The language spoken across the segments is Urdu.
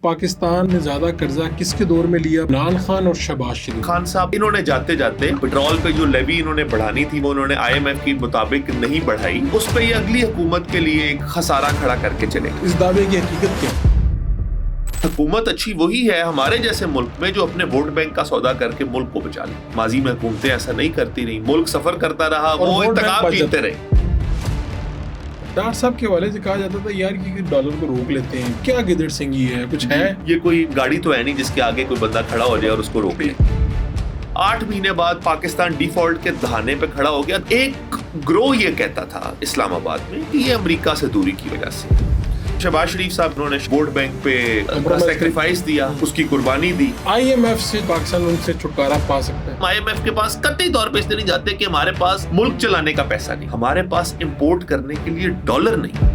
پاکستان نے زیادہ قرضہ کس کے دور میں لیا؟ عمران خان اور شہباز شریف خان صاحب انہوں نے جاتے جاتے پٹرول پہ جو لیوی انہوں نے بڑھانی تھی وہ انہوں نے IMF کی مطابق نہیں بڑھائی، اس پہ یہ اگلی حکومت کے لیے ایک خسارہ کھڑا کر کے چلے گئے۔ اس دعوے کی حقیقت کیا؟ حکومت اچھی وہی ہے ہمارے جیسے ملک میں جو اپنے ووٹ بینک کا سودا کر کے ملک کو بچا لے۔ ماضی میں حکومتیں ایسا نہیں کرتی رہی، ملک سفر کرتا رہا، وہ انتخاب جیتتے رہے۔ ڈاکٹر صاحب کے حوالے سے کہا جاتا تھا یار یہ ڈالر کو روک لیتے ہیں، کیا گدڑ سنگھی ہے؟ کچھ ہے؟ یہ کوئی گاڑی تو ہے نہیں جس کے آگے کوئی بندہ کھڑا ہو جائے اور اس کو روک لے۔ 8 مہینے بعد پاکستان ڈیفالٹ کے دہانے پہ کھڑا ہو گیا۔ ایک گروہ یہ کہتا تھا اسلام آباد میں کہ یہ امریکہ سے دوری کی وجہ سے۔ شہباز شریف صاحب انہوں نے ووٹ بینک پہ سیکریفائس دیا، اس کی قربانی دی۔ IMF سے پاکستان ان سے چھٹکارا پا سکتا ہے؟ IMF کے پاس قطعی طور پہ اس لیے نہیں جاتے کہ ہمارے پاس ملک چلانے کا پیسہ نہیں، ہمارے پاس امپورٹ کرنے کے لیے ڈالر نہیں۔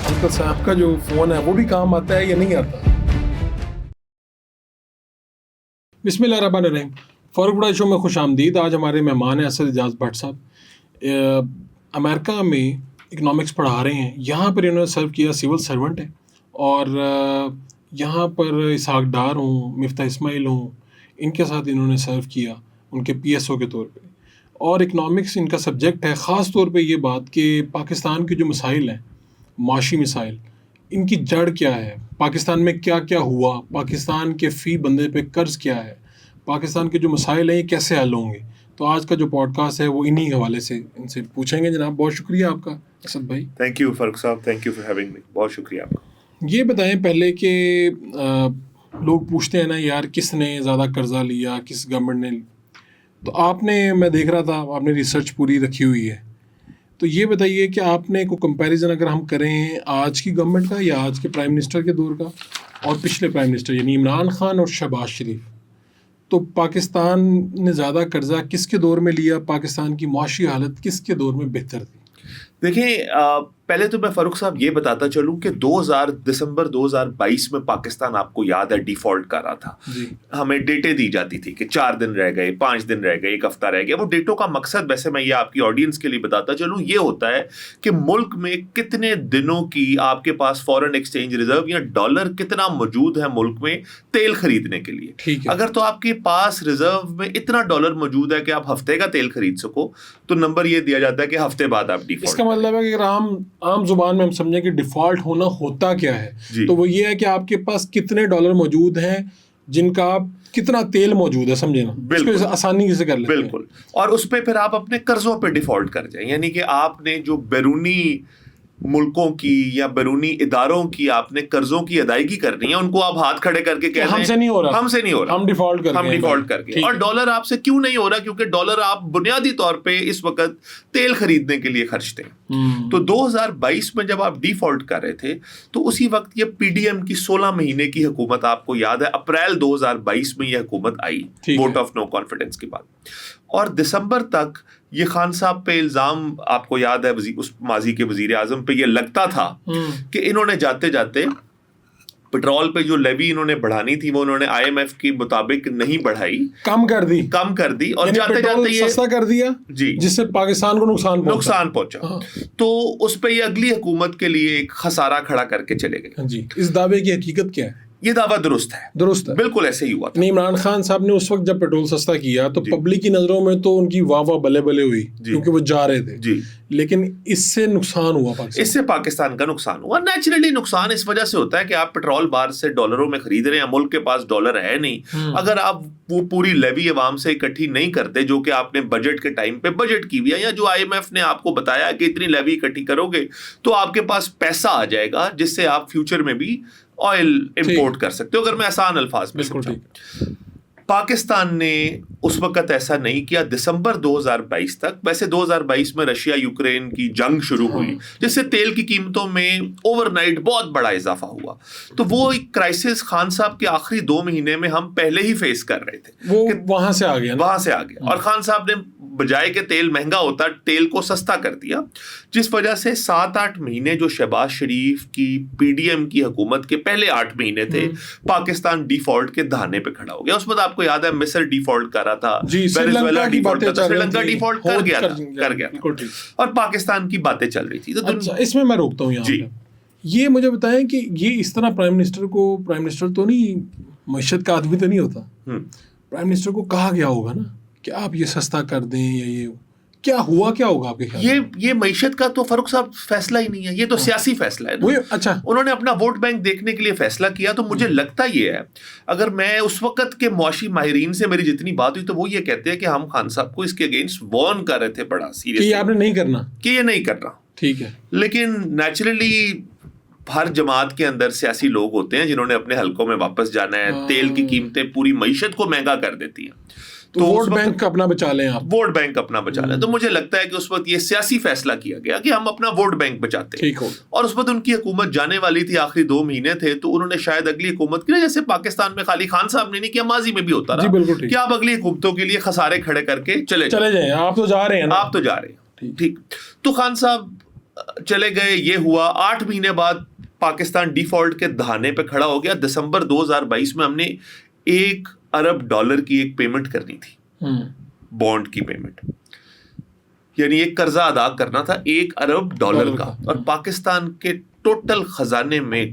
انکل صاحب کا جو فون ہے وہ بھی کام آتا ہے یا نہیں آتا؟ بسم اللہ الرحمن الرحیم، فاروق بڑا شو میں خوش آمدید۔ آج ہمارے مہمان ہیں اسد اعجاز بٹ صاحب، امریکہ میں اکنامکس پڑھا رہے ہیں۔ یہاں پر انہوں نے سرو کیا، سول سرونٹ ہے، اور یہاں پر اسحاق ڈار ہوں، مفتاح اسماعیل ہوں، ان کے ساتھ انہوں نے سرو کیا ان کے PSO کے طور پہ، اور اکنامکس ان کا سبجیکٹ ہے۔ خاص طور پہ یہ بات کہ پاکستان کے جو مسائل ہیں، معاشی مسائل، ان کی جڑ کیا ہے، پاکستان میں کیا کیا ہوا، پاکستان کے فی بندے پہ قرض کیا ہے، پاکستان کے جو مسائل ہیں یہ کیسے حل ہوں گے۔ تو آج کا جو پوڈ کاسٹ ہے وہ انہی حوالے سے ان سے پوچھیں گے۔ جناب بہت شکریہ آپ کا اسد بھائی۔ تھینک یو فاروق صاحب، thank you for having me, بہت شکریہ آپ کا۔ یہ بتائیں پہلے کہ لوگ پوچھتے ہیں نا یار کس نے زیادہ قرضہ لیا، کس گورنمنٹ نے، تو آپ نے، میں دیکھ رہا تھا آپ نے ریسرچ پوری رکھی ہوئی ہے، تو یہ بتائیے کہ آپ نے کوئی کمپیریزن اگر ہم کریں آج کی گورنمنٹ کا یا آج کے پرائم منسٹر کے دور کا اور پچھلے پرائم منسٹر یعنی عمران خان اور شہباز شریف، تو پاکستان نے زیادہ قرضہ کس کے دور میں لیا، پاکستان کی معاشی حالت کس کے دور میں بہتر تھی؟ دیکھیں، پہلے تو میں فاروق صاحب یہ بتاتا چلوں کہ دسمبر 2022 میں پاکستان آپ کو یاد ہے ڈیفالٹ کر رہا تھا۔ ہمیں ڈیٹیں دی جاتی تھی کہ 4 دن رہ گئے، 5 دن رہ گئے، 1 ہفتہ رہ گیا۔ وہ ڈیٹوں کا مقصد، ویسے میں یہ آپ کی آڈینس کے لیے بتاتا چلوں، یہ ہوتا ہے کہ ملک میں کتنے دنوں کی آپ کے پاس فورن ایکسچینج ریزرو یا ڈالر کتنا موجود ہے ملک میں تیل خریدنے کے لیے۔ اگر تو آپ کے پاس ریزرو میں اتنا ڈالر موجود ہے کہ آپ ہفتے کا تیل خرید سکو تو نمبر یہ دیا جاتا ہے کہ ہفتے بعد آپ ڈیفالٹ۔ اس کا مطلب ہے کہ اگر عام زبان میں ہم سمجھیں کہ ڈیفالٹ ہونا ہوتا کیا ہے، تو وہ یہ ہے کہ آپ کے پاس کتنے ڈالر موجود ہیں جن کا آپ کتنا تیل موجود ہے، سمجھے نا، بالکل آسانی سے کر لیتے ہیں۔ بالکل، اور اس پہ پھر آپ اپنے قرضوں پہ ڈیفالٹ کر جائیں، یعنی کہ آپ نے جو بیرونی ملکوں کی یا بیرونی اداروں کی آپ نے قرضوں کی ادائیگی کرنی ہے، ان کو آپ ہاتھ کھڑے کر کے کہہ رہے ہیں ہم سے نہیں ہو رہا، ہم ڈیفالٹ کر کے۔ اور ڈالر آپ سے کیوں نہیں ہو رہا؟ کیونکہ ڈالر آپ بنیادی طور پہ اس وقت تیل خریدنے کے لیے خرچتے ہیں۔ تو 2022 میں جب آپ ڈیفالٹ کر رہے تھے تو اسی وقت یہ PDM کی 16 مہینے کی حکومت آپ کو یاد ہے، اپریل 2022 میں یہ حکومت آئی ووٹ آف نو کانفیڈنس کے بعد، اور دسمبر تک یہ خان صاحب پہ الزام آپ کو یاد ہے، اس ماضی کے وزیر اعظم پہ یہ لگتا تھا کہ انہوں نے جاتے جاتے پٹرول پہ جو لیوی انہوں نے بڑھانی تھی وہ انہوں نے IMF کی مطابق نہیں بڑھائی، کم کر دی اور جاتے جاتے یہ سستا کر دیا، جس سے پاکستان کو نقصان پہنچا۔ تو اس پہ یہ اگلی حکومت کے لیے ایک خسارہ کھڑا کر کے چلے گئے۔ اس دعوے کی حقیقت کیا ہے؟ یہ دعویٰ درست ہے، بالکل ایسے ہی ہوا تھا۔ عمران خان صاحب نے اس وقت جب پیٹرول سستا کیا تو پبلک کی نظروں میں تو ان کی واہ واہ بلے بلے ہوئی کیونکہ وہ جا رہے تھے، لیکن اس سے نقصان ہوا، اس سے پاکستان کا نقصان ہوا۔ نیچرلی نقصان اس وجہ سے ہوتا ہے کہ آپ پٹرول بار سے ڈالروں میں خرید رہے ہیں، ملک کے پاس ڈالر ہے نہیں۔ اگر آپ وہ پوری لیوی عوام سے اکٹھی نہیں کرتے جو کہ آپ نے بجٹ کے ٹائم پہ بجٹ کی ہوئی ہے، یا جو IMF نے آپ کو بتایا کہ اتنی لیوی اکٹھی کرو گے تو آپ کے پاس پیسہ آ جائے گا جس سے آپ فیوچر میں بھی آئل امپورٹ کر سکتے ہو، اگر میں آسان الفاظ میں سمجھاؤں۔ پاکستان نے اس وقت ایسا نہیں کیا دسمبر 2022 تک۔ ویسے 2022 میں رشیا یوکرین کی جنگ شروع ہوئی جس سے تیل کی قیمتوں میں اوور نائٹ بہت بڑا اضافہ ہوا، تو وہ ایک کرائسس خان صاحب کے آخری 2 مہینے میں ہم پہلے ہی فیس کر رہے تھے، وہ وہاں سے آ گیا اور خان صاحب نے بجائے کہ تیل مہنگا ہوتا تیل کو سستا کر دیا، جس وجہ سے 7-8 مہینے جو شہباز شریف کی PDM کی حکومت کے پہلے 8 مہینے تھے پاکستان ڈیفالٹ کے دہانے پہ کھڑا ہو گیا۔ اس وقت آپ کو یاد ہے مصر ڈیفالٹ کر رہا تھا، وینزویلا ڈیفالٹ کر تھا، سری لنکا ڈیفالٹ کر گیا اور پاکستان کی باتیں چل رہی تھی۔ اچھا، اس میں روکتا ہوں یہاں پہ یہ مجھے بتائیں کہ یہ اس طرح پرائم منسٹر تو نہیں، معیشت کا آدمی تو نہیں ہوتا، پرائم منسٹر کو کہا گیا ہوگا نا کہ آپ یہ سستا کر دیں یا یہ کیا ہوگا آپ کے خیال؟ یہ معیشت کا تو فاروق صاحب فیصلہ ہی نہیں ہے، یہ تو سیاسی فیصلہ ہے. اچھا، انہوں نے اپنا ووٹ بینک دیکھنے کے لیے فیصلہ کیا. تو مجھے لگتا یہ ہے، اگر میں اس وقت کے معاشی ماہرین سے میری جتنی بات ہوئی تو وہ یہ کہتے ہیں کہ ہم خان صاحب کو اس کے اگینسٹ وارن کر رہے تھے بڑا سیریس، کہ آپ نے نہیں کرنا، کہ یہ نہیں کرنا. ٹھیک ہے. لیکن نیچرلی ہر جماعت کے اندر سیاسی لوگ ہوتے ہیں جنہوں نے اپنے حلقوں میں واپس جانا ہے. تیل کی قیمتیں پوری معیشت کو مہنگا کر دیتی ہیں، تو ووٹ بینک اپنا بچا لیں آپ. ووٹ بینک اپنا بچا لیں. تو مجھے لگتا ہے کہ اس وقت یہ سیاسی فیصلہ کیا گیا کہ ہم اپنا ووٹ بینک بچاتے ہیں. اور اس وقت ان کی حکومت جانے والی تھی، آخری 2 مہینے تھے، تو انہوں نے شاید اگلی حکومت کے لیے، جیسے پاکستان میں خالی خان صاحب نے نہیں کیا، ماضی میں بھی ہوتا رہا کہ آپ اگلی حکومتوں کے لیے خسارے کھڑے کر کے چلے جائیں، آپ تو جا رہے ہیں. ٹھیک. تو خان صاحب چلے گئے، یہ ہوا. 8 مہینے بعد پاکستان ڈیفالٹ کے دہانے پہ کھڑا ہو گیا. دسمبر 2022 میں ہم نے $1 ارب کی ایک پیمنٹ کرنی تھی، بانڈ کی پیمنٹ، یعنی ایک قرضہ ادا کرنا تھا $1 ارب کا. اور پاکستان کے ٹوٹل خزانے میں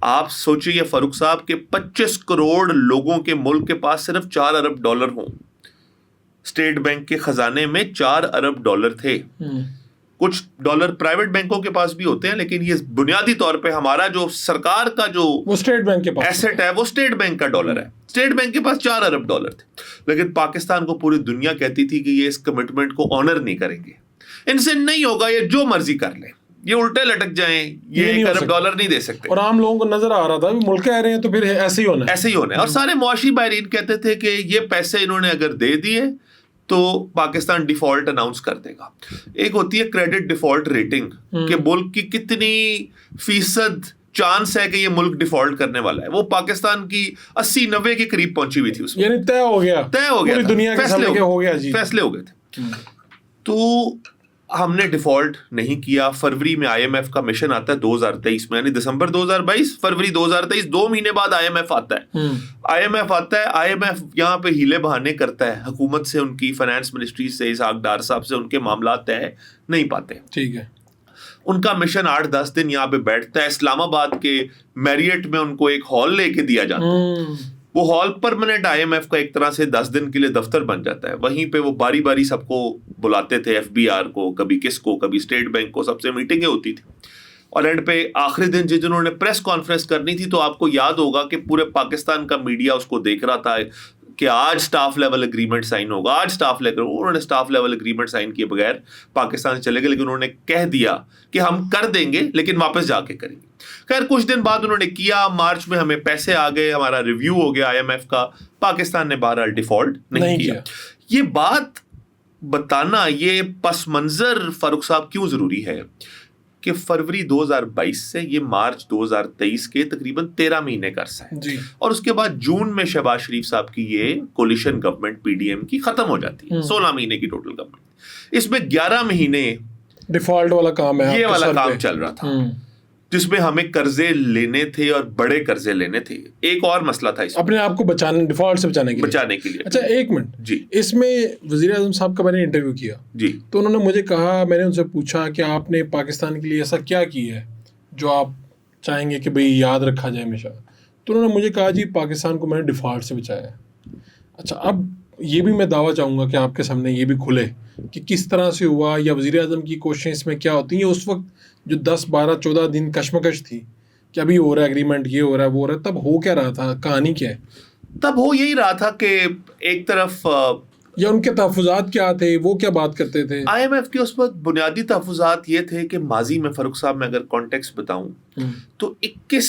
آپ سوچیے فاروق صاحب کہ 25 کروڑ لوگوں کے ملک کے پاس صرف $4 ارب ہوں. اسٹیٹ بینک کے خزانے میں $4 ارب تھے. کچھ ڈالر پرائیویٹ بینکوں کے پاس بھی ہوتے ہیں، لیکن یہ بنیادی طور پہ ہمارا جو سرکار کا جو اسٹیٹ بینک کے پاس ایسٹ ہے وہ اسٹیٹ بینک کا ڈالر ہے. اسٹیٹ بینک کے پاس $4 ارب تھے. لیکن پاکستان کو پوری دنیا کہتی تھی کہ یہ اس کمٹمنٹ کو آنر نہیں کریں گے، ان سے نہیں ہوگا، یہ جو مرضی کر لیں، یہ الٹے لٹک جائیں، یہ $1 ارب نہیں دے سکتے. اور عام لوگوں کو نظر آ رہا تھا ملک کہہ رہے ہیں تو پھر ایسے ہی ہونا ہے. اور سارے معاشی ماہرین کہتے تھے کہ یہ پیسے انہوں نے اگر دے دیے تو پاکستان ڈیفالٹ اناؤنس کر دے گا. ایک ہوتی ہے کریڈٹ ڈیفالٹ ریٹنگ کہ ملک کی کتنی فیصد چانس ہے کہ یہ ملک ڈیفالٹ کرنے والا ہے. وہ پاکستان کی 80-90 کے قریب پہنچی ہوئی تھی اس میں، یعنی طے ہو گیا دنیا کے فیصلے ہو گئے تھے. تو ہم نے ڈیفالٹ نہیں کیا. فروری میں IMF کا مشن آتا ہے 2023 میں، یعنی دسمبر 2022 فروری 2023 2 مہینے بعد IMF آتا ہے. IMF یہاں پہ ہیلے بہانے کرتا ہے حکومت سے، ان کی فائنانس منسٹری سے، اسحاق ڈار صاحب سے ان کے معاملات طے نہیں پاتے. ٹھیک ہے. ان کا مشن 8-10 دن یہاں پہ بیٹھتا ہے. اسلام آباد کے میریٹ میں ان کو ایک ہال لے کے دیا جاتا ہے. وہ ہال پرماننٹ IMF کا ایک طرح سے 10 دن کے لیے دفتر بن جاتا ہے. وہیں پہ وہ باری باری سب کو بلاتے تھے، FBR کو، کبھی کس کو، کبھی اسٹیٹ بینک کو، سب سے میٹنگیں ہوتی تھی. اور اینڈ پہ آخری دن جنہوں نے پریس کانفرنس کرنی تھی، تو آپ کو یاد ہوگا کہ پورے پاکستان کا میڈیا اس کو دیکھ رہا تھا کہ آج سٹاف لیول اگریمنٹ سائن ہوگا، آج سٹاف لیول. انہوں نے سٹاف لیول اگریمنٹ سائن کیے بغیر پاکستان سے چلے گئے، لیکن انہوں نے کہہ دیا کہ ہم کر دیں گے لیکن واپس جا کے کریں گے. خیر کچھ دن بعد انہوں نے کیا. مارچ میں ہمیں پیسے آ گئے، ہمارا ریویو ہو گیا IMF کا. پاکستان نے بہرحال ڈیفالٹ نہیں کیا. یہ بات بتانا، یہ پس منظر فاروق صاحب کیوں ضروری ہے کہ فروری 2022 سے یہ مارچ 2023 کے تقریباً 13 مہینے کا عرصہ ہے. اور اس کے بعد جون میں شہباز شریف صاحب کی یہ کولیشن گورنمنٹ PDM کی ختم ہو جاتی ہے. 16 مہینے کی ٹوٹل گورنمنٹ. اس میں 11 مہینے ڈیفالٹ والا کام ہے، یہ والا کام چل رہا تھا، جس میں ہمیں قرضے لینے تھے اور بڑے قرضے لینے تھے. ایک اور مسئلہ تھا اس اپنے آپ کو بچانے، ڈیفالٹ سے بچانے کے لیے. اچھا ایک منٹ جی، اس میں وزیر اعظم صاحب کا میں نے انٹرویو کیا جی، تو انہوں نے مجھے کہا، میں نے ان سے پوچھا کہ آپ نے پاکستان کے لیے ایسا کیا کیا ہے جو آپ چاہیں گے کہ بھئی یاد رکھا جائے ہمیشہ. تو انہوں نے مجھے کہا جی پاکستان کو میں نے ڈیفالٹ سے بچایا ہے. اچھا اب یہ بھی میں دعویٰ چاہوں گا کہ آپ کے سامنے یہ بھی کھلے کہ کس طرح سے ہوا، یا وزیر اعظم کی کوششیں اس میں کیا ہوتی ہیں. اس وقت جو 10-12-14 دن کشمکش تھی کہ ابھی ہو رہا ہے اگریمنٹ، یہ ہو رہا ہے وہ ہو رہا ہے، تب ہو کیا رہا تھا؟ کہانی کیا ہے تب؟ ہو یہی رہا تھا کہ ایک طرف یا ان کے تحفظات کیا تھے، وہ کیا بات کرتے تھے؟ IMF کے اس وقت بنیادی تحفظات یہ تھے کہ ماضی میں فاروق صاحب میں اگر کانٹیکسٹ بتاؤں تو 21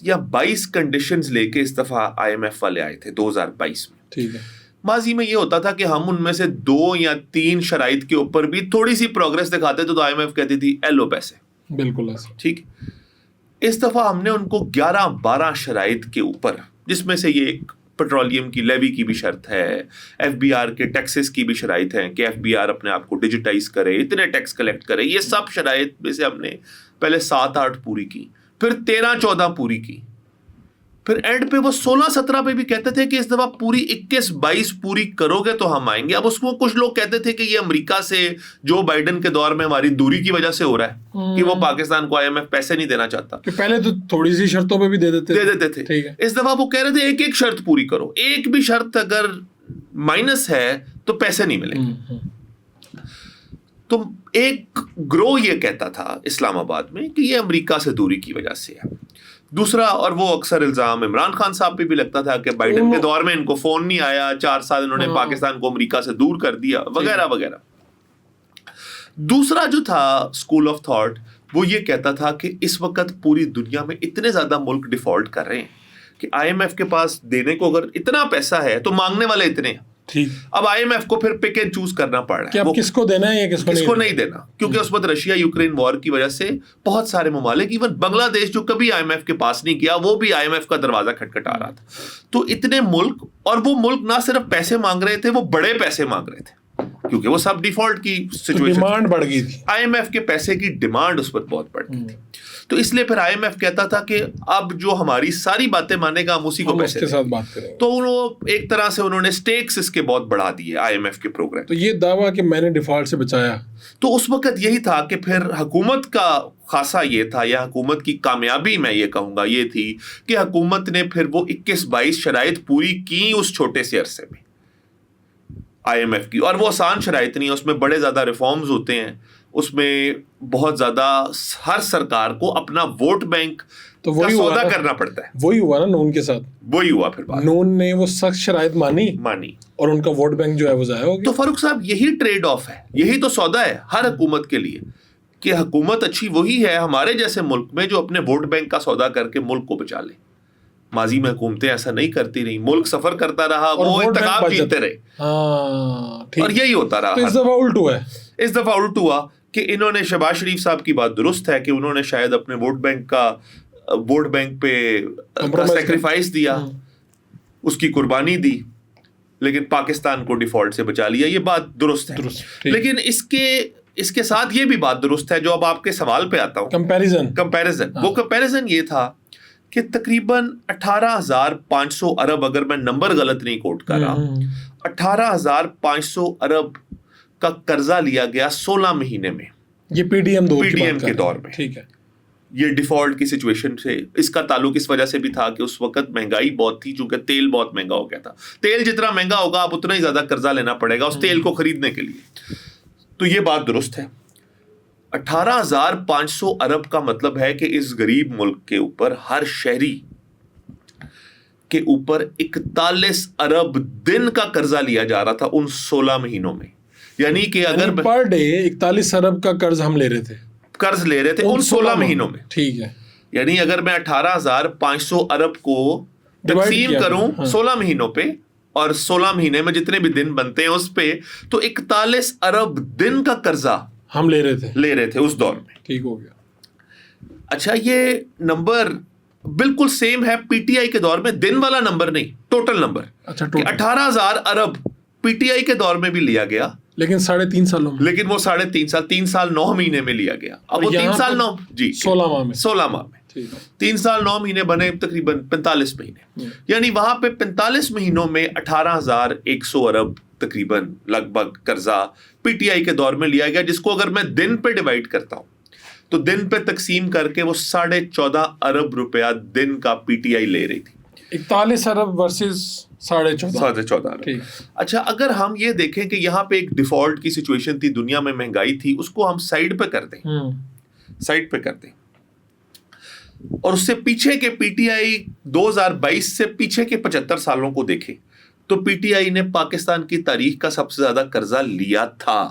یا 22 کنڈیشنز لے کے اس دفعہ IMF والے آئے تھے 2022 میں. ٹھیک ہے. ماضی میں یہ ہوتا تھا کہ ہم ان میں سے 2 یا 3 شرائط کے اوپر بھی تھوڑی سی پروگرس دکھاتے تو IMF کہتی تھی لو پیسے. بالکل ایسا. ٹھیک. اس دفعہ ہم نے ان کو 11-12 شرائط کے اوپر، جس میں سے یہ ایک پیٹرولیم کی لیوی کی بھی شرط ہے، FBR کے ٹیکسز کی بھی شرائط ہیں کہ FBR اپنے آپ کو ڈیجیٹائز کرے، اتنے ٹیکس کلیکٹ کرے. یہ سب شرائط میں سے ہم نے پہلے 7-8 پوری کی، پھر 13-14 پوری کی. پھر اینڈ پہ وہ 16-17 پہ بھی کہتے تھے کہ اس دفعہ پوری 21-22 پوری کرو گے تو ہم آئیں گے. اب اس کو کچھ لوگ کہتے تھے کہ یہ امریکہ سے جو بائیڈن کے دور میں ہماری دوری کی وجہ سے ہو رہا ہے کہ وہ پاکستان کو IMF پیسے نہیں دینا چاہتا. کہ پہلے تو تھوڑی سی شرطوں پہ بھی دے دیتے تھے. اس دفعہ وہ کہہ رہے تھے ایک شرط پوری کرو, ایک بھی شرط اگر مائنس ہے تو پیسے نہیں ملیں گے. تو ایک گروہ یہ کہتا تھا اسلام آباد میں کہ یہ امریکہ سے دوری کی وجہ سے ہے. دوسرا, اور وہ اکثر الزام عمران خان صاحب پہ بھی لگتا تھا کہ بائیڈن کے دور میں ان کو فون نہیں آیا, 4 سال انہوں نے پاکستان کو امریکہ سے دور کر دیا وغیرہ وغیرہ. دوسرا جو تھا اسکول آف تھاٹ وہ یہ کہتا تھا کہ اس وقت پوری دنیا میں اتنے زیادہ ملک ڈیفالٹ کر رہے ہیں کہ IMF کے پاس دینے کو اگر اتنا پیسہ ہے تو مانگنے والے اتنے ہیں. اب IMF کو پھر پک اینڈ چوز کرنا پڑ رہا ہے کہ کس کو دینا ہے یا کس کو نہیں دینا, کیونکہ اس وقت رشیا یوکرین وار کی وجہ سے بہت سارے ممالک, ایون بنگلہ دیش جو کبھی IMF کے پاس نہیں گیا, وہ بھی IMF کا دروازہ کھٹکھٹا رہا تھا. تو اتنے ملک, اور وہ ملک نہ صرف پیسے مانگ رہے تھے, وہ بڑے پیسے مانگ رہے تھے کیونکہ وہ سب ڈیفالٹ کی سچویشن, ڈیمانڈ بڑھ گئی تھی. IMF کے پیسے کی ڈیمانڈ اس پر بہت بڑھ گئی تھی. تو اس لیے پھر IMF کہتا تھا کہ اب جو ہماری ساری باتیں مانے گا ہم اسی کو پیسے کے ساتھ بات کریں. تو ایک طرح سے انہوں نے سٹیکس اس کے بہت بڑھا دیے IMF کے پروگرام. تو یہ دعویٰ کہ میں نے ڈیفالٹ سے بچایا, تو اس وقت یہی تھا کہ پھر حکومت کا خاصا یہ تھا, یا حکومت کی کامیابی میں یہ کہوں گا یہ تھی کہ حکومت نے پھر وہ 21-22 شرائط پوری کی اس چھوٹے سے عرصے میں IMF کی. اور وہ آسان شرائط نہیں, اس میں بڑے زیادہ ریفارمز ہوتے ہیں, اس میں بہت زیادہ ہر سرکار کو اپنا ووٹ بینک کا سودا کرنا پڑتا ہے. وہی ہوا نا نون کے ساتھ, وہی ہوا پھر نون نے وہ سخت شرائط مانی اور ان کا ووٹ بینک جو ہے وہ ضائع ہو گیا. تو فاروق صاحب یہی ٹریڈ آف ہے, یہی تو سودا ہے ہر حکومت کے لیے کہ حکومت اچھی وہی ہے ہمارے جیسے ملک میں جو اپنے ووٹ بینک کا سودا کر کے ملک کو بچا لے. ماضی میں حکومتیں ایسا نہیں کرتی رہی, ملک سفر کرتا رہا, وہ انتخاب جیتتے رہے, اور یہی ہوتا رہا. اس دفعہ الٹ ہوا ہے, اس دفعہ الٹ ہوا کہ انہوں نے, شہباز شریف صاحب کی بات درست ہے کہ انہوں نے شاید اپنے ووٹ بینک پہ سیکریفائس دیا, اس کی قربانی دی, لیکن پاکستان کو ڈیفالٹ سے بچا لیا. یہ بات درست ہے, لیکن اس کے ساتھ یہ بھی بات درست ہے جو اب آپ کے سوال پہ آتا ہوں, کمپیریزن. وہ کمپیریزن یہ تھا کہ تقریباً 18,500 ارب, اگر میں نمبر غلط نہیں کوٹ کر رہا, 18,500 ارب کا قرضہ لیا گیا 16 مہینے میں. یہ پی ڈی ایم کے دور میں. ٹھیک ہے, یہ ڈیفالٹ کی سچویشن سے اس کا تعلق اس وجہ سے بھی تھا کہ اس وقت مہنگائی بہت تھی, چونکہ تیل بہت مہنگا ہو گیا تھا. تیل جتنا مہنگا ہوگا آپ اتنا ہی زیادہ قرضہ لینا پڑے گا اس تیل کو خریدنے کے لیے. تو یہ بات درست ہے. 18,500 ارب کا مطلب ہے کہ اس غریب ملک کے اوپر, ہر شہری کے اوپر 41 ارب دن کا قرضہ لیا جا رہا تھا ان 16 مہینوں میں. یعنی کہ اگر پر ڈے 41 ارب کا قرض ہم لے رہے تھے ان 16 مہینوں میں. ٹھیک ہے, یعنی اگر میں 18,500 ارب کو تقسیم کروں 16 مہینوں پہ, اور 16 مہینے میں جتنے بھی دن بنتے ہیں اس پہ, تو 41 ارب دن کا قرضہ ہم لے رہے تھے اس دور میں. ٹھیک ہو گیا. اچھا, یہ نمبر بالکل سیم ہے پی ٹی آئی کے دور میں, دن والا نمبر نہیں, total number. 18,000 Arab P T I کے دور میں بھی لیا گیا, لیکن 3.5 سالوں میں, لیکن وہ 3.5 سال, 3 سال 9 مہینے میں لیا گیا. اب وہ 3 سال 9, جی 16 ماہ میں 3 سال 9 مہینے بنے تقریباً 45 مہینے. یعنی وہاں پہ 45 مہینوں میں 18,100 ارب تقریباً لگ بھگ قرضہ پی ٹی آئی کے دور میں لیا گیا, جس کو اگر میں دن پہ ڈیوائڈ کرتا ہوں تو دن پہ تقسیم کر کے وہ 14.5 ارب روپیہ دن کا پی ٹی آئی لے رہی تھی. 41 ارب ورسز 14.5 ارب. اچھا, اگر ہم یہ دیکھیں کہ یہاں پہ ایک ڈیفالٹ کی سچویشن تھی, دنیا میں مہنگائی تھی, اس کو ہم سائڈ پہ کر دیں, اور اس سے پیچھے کے پی ٹی آئی 2022 سے پیچھے کے 75 سالوں کو دیکھیں, تو پی ٹی آئی نے پاکستان کی تاریخ کا سب سے زیادہ قرضہ لیا تھا.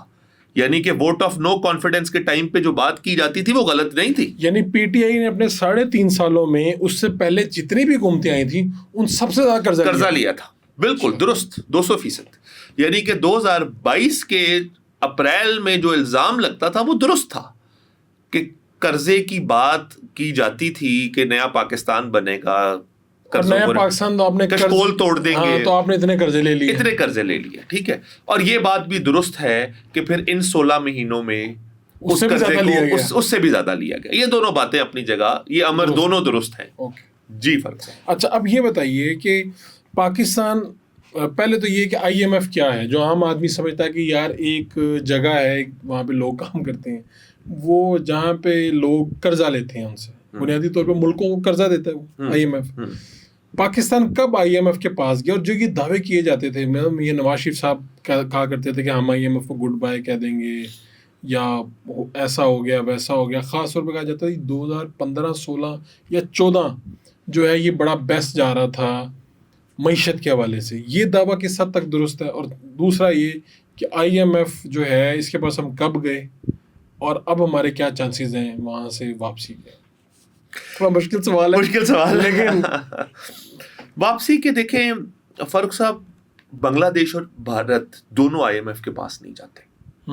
یعنی کہ ووٹ آف نو کانفیڈنس کے ٹائم پہ جو بات کی جاتی تھی وہ غلط نہیں تھی. یعنی پی ٹی آئی نے اپنے 3.5 سالوں میں اس سے پہلے جتنی بھی حکومتیں آئی تھیں ان سب سے زیادہ قرضہ لیا تھا. بالکل درست, 200%. یعنی کہ 2022 کے اپریل میں جو الزام لگتا تھا وہ درست تھا کہ قرضے کی بات کی جاتی تھی کہ نیا پاکستان بنے گا, نیا پاکستان تو آپ نے کشکول توڑ دیں گے, تو آپ نے اتنے قرضے لے لیے. ٹھیک ہے, اور یہ بات بھی درست ہے کہ پھر ان 16 مہینوں میں اس سے بھی زیادہ لیا گیا. یہ دونوں باتیں اپنی جگہ, یہ امر دونوں درست ہیں. جی فاروق صاحب. اچھا اب یہ بتائیے کہ پاکستان پہلے تو یہ کہ آئی ایم ایف کیا ہے, جو عام آدمی سمجھتا ہے کہ یار ایک جگہ ہے وہاں پہ لوگ کام کرتے ہیں, وہ جہاں پہ لوگ قرضہ لیتے ہیں ان سے, بنیادی طور پہ ملکوں کو قرضہ دیتا ہے وہ آئی ایم ایف. پاکستان کب آئی ایم ایف کے پاس گیا, اور جو یہ دعوے کیے جاتے تھے, یہ نواز شریف صاحب کہا کرتے تھے کہ ہم آئی ایم ایف کو گڈ بائی کہہ دیں گے, یا ایسا ہو گیا ویسا ہو گیا, خاص طور پہ کہا جاتا ہے 2015-16 یا 14 جو ہے یہ بڑا بیسٹ جا رہا تھا معیشت کے حوالے سے. یہ دعویٰ کس حد تک درست ہے؟ اور دوسرا یہ کہ آئی ایم ایف جو ہے اس کے پاس ہم کب گئے, اور اب ہمارے کیا چانسز ہیں وہاں سے واپسی کے؟ تھوڑا مشکل سوال ہے, مشکل سوال ہے لیکن واپسی کے دیکھیں فاروق صاحب, بنگلہ دیش اور بھارت دونوں آئی ایم ایف کے پاس نہیں جاتے,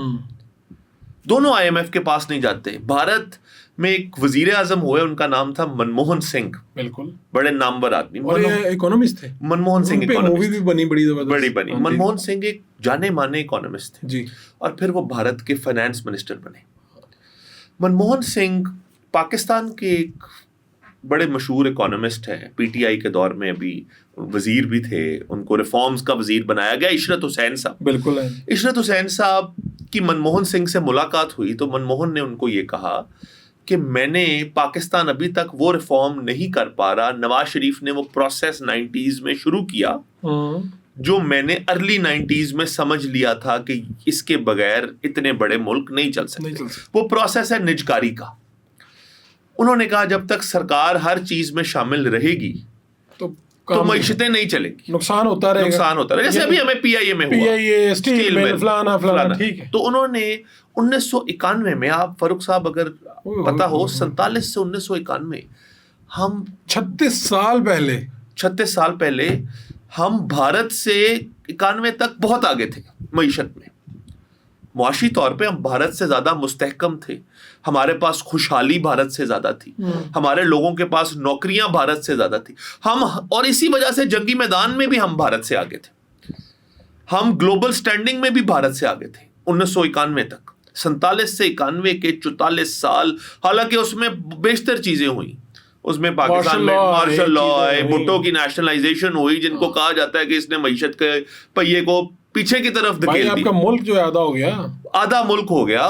دونوں آئی ایم ایف کے پاس نہیں جاتے. بھارت میں ایک وزیر اعظم ہوئے, ان کا نام تھا منموہن سنگھ, بالکل بڑے نامور آدمی, اور اکونومسٹ تھے. منموہن سنگھ مووی بھی بنی بڑی زبردست, بنی. منموہن سنگھ ایک جانے مانے اکونومسٹ تھے جی, اور پھر وہ بھارت کے فائنانس منسٹر بنے. منموہن سنگھ پاکستان کے ایک بڑے مشہور اکونومسٹ ہیں, پی ٹی آئی کے دور میں ابھی وزیر بھی تھے, ان کو ریفارمز کا وزیر بنایا گیا. عشرت حسین صاحب, بالکل ہے. عشرت حسین صاحب کی منموہن سنگھ سے ملاقات ہوئی تو منموہن نے ان کو یہ کہا کہ میں نے پاکستان ابھی تک وہ ریفارم نہیں کر پا رہا, نواز شریف نے وہ پروسیس 90s میں شروع کیا جو میں نے ارلی 90s میں سمجھ لیا تھا کہ اس کے بغیر اتنے بڑے ملک نہیں چل سکتے. وہ پروسیس ہے نجکاری کا. انہوں نے کہا جب تک سرکار ہر چیز میں شامل رہے گی تو معیشتیں نہیں چلیں گی, نقصان ہوتا رہے گا. جیسے ابھی ہمیں پی آئی اے میں ہوا, اسٹیل مل, فلانا فلانا, ٹھیک ہے. تو انہوں نے 1991 میں, آپ فاروق صاحب اگر پتا ہو 47 سے 1991 ہم 36 سال پہلے ہم بھارت سے 91 تک بہت آگے تھے معیشت میں. معاشی طور پہ ہم بھارت سے زیادہ مستحکم تھے, ہمارے پاس خوشحالی بھارت سے زیادہ تھی, ہمارے لوگوں کے پاس نوکریاں بھارت سے زیادہ تھی ہم, اور اسی وجہ سے جنگی میدان میں بھی ہم بھارت سے آگے تھے, ہم گلوبل سٹینڈنگ میں بھی بھارت سے آگے تھے 1991 تک. 47 سے 91 کے 44 سال, حالانکہ اس میں بیشتر چیزیں ہوئیں, اس میں پاکستان میں مارشل لا آئے, بھٹو کی نیشنلائزیشن ہوئی جن کو کہا جاتا ہے کہ اس نے معیشت کے پہیے کو پیچھے کی طرف دھکیل دی. آپ کا ملک جو ہے آدھا ہو گیا, آدھا ملک ہو گیا,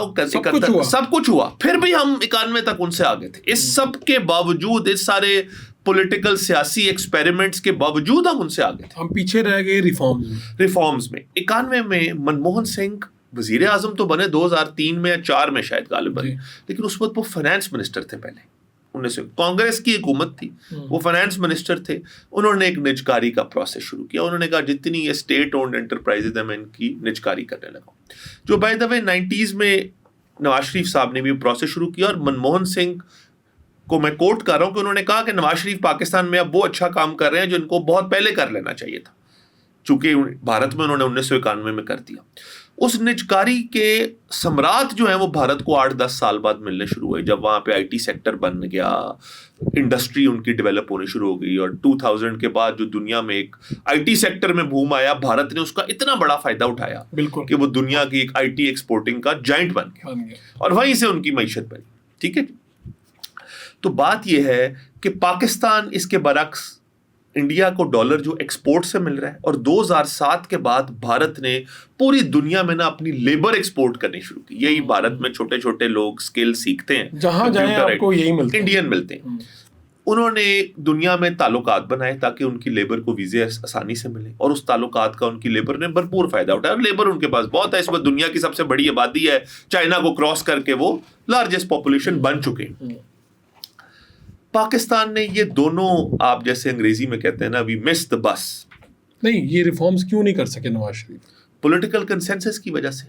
سب کچھ ہوا, پھر بھی ہم 91 تک ان سے آگے تھے. اس سب کے باوجود, اس سارے پولیٹیکل سیاسی ایکسپیریمنٹس کے باوجود ہم ان سے آگے تھے. ہم پیچھے رہ گئے ریفارمز میں. 91 میں منموہن سنگھ وزیر اعظم تو بنے 2003 میں یا 4 میں شاید غالباً, لیکن اس وقت وہ فائنانس منسٹر تھے. پہلے کانگریس کی حکومت تھی, وہ فائنانس منسٹر تھے. انہوں نے ایک نجکاری کا پروسیس شروع کیا. انہوں نے کہا جتنی یہ اسٹیٹ اونڈ انٹرپرائزز ہیں میں ان کی نجکاری کرنے لگا, جو بائی دا وے 90s میں نواز شریف صاحب نے بھی پروسیس شروع کیا. اور منموہن سنگھ کو میں کوٹ کر رہا ہوں کہ انہوں نے کہا کہ نواز شریف پاکستان میں اب وہ اچھا کام کر رہے ہیں جو ان کو بہت پہلے کر لینا چاہیے تھا, چونکہ بھارت میں انہوں نے 1991 میں کر دیا. اس نجکاری کے ثمرات جو ہیں وہ بھارت کو 8-10 سال بعد ملنے شروع ہوئے, جب وہاں پہ آئی ٹی سیکٹر بن گیا, انڈسٹری ان کی ڈیولپ ہونی شروع ہو گئی, اور 2000 کے بعد جو دنیا میں ایک آئی ٹی سیکٹر میں بوم آیا, بھارت نے اس کا اتنا بڑا فائدہ اٹھایا کہ وہ دنیا کی ایک آئی ٹی ایکسپورٹنگ کا جائنٹ بن گیا, اور وہیں سے ان کی معیشت بنی. ٹھیک ہے, تو بات یہ ہے کہ پاکستان اس کے برعکس انڈیا کو ڈالر جو ایکسپورٹ سے مل رہا ہے, اور 2007 کے بعد بھارت نے پوری دنیا میں نا اپنی لیبر ایکسپورٹ کرنی شروع کی. یہی بھارت میں چھوٹے چھوٹے لوگ اسکل سیکھتے ہیں, جہاں جائیں آپ کو یہی ملتے ہیں, انڈین ملتے ہیں. انہوں نے دنیا میں تعلقات بنائے تاکہ ان کی لیبر کو ویزے آسانی سے ملے, اور اس تعلقات کا ان کی لیبر نے بھرپور فائدہ اٹھایا. اور لیبر ان کے پاس بہت ہے, اس وقت دنیا کی سب سے بڑی آبادی ہے, چائنا کو کراس کر کے وہ لارجسٹ پاپولیشن بن چکے ہیں. پاکستان نے یہ دونوں, آپ جیسے انگریزی میں کہتے ہیں نا, وی مس دا بس. نہیں, یہ ریفارمز کیوں نہیں کر سکے نواز شریف؟ پولیٹیکل کنسنسس کی وجہ سے.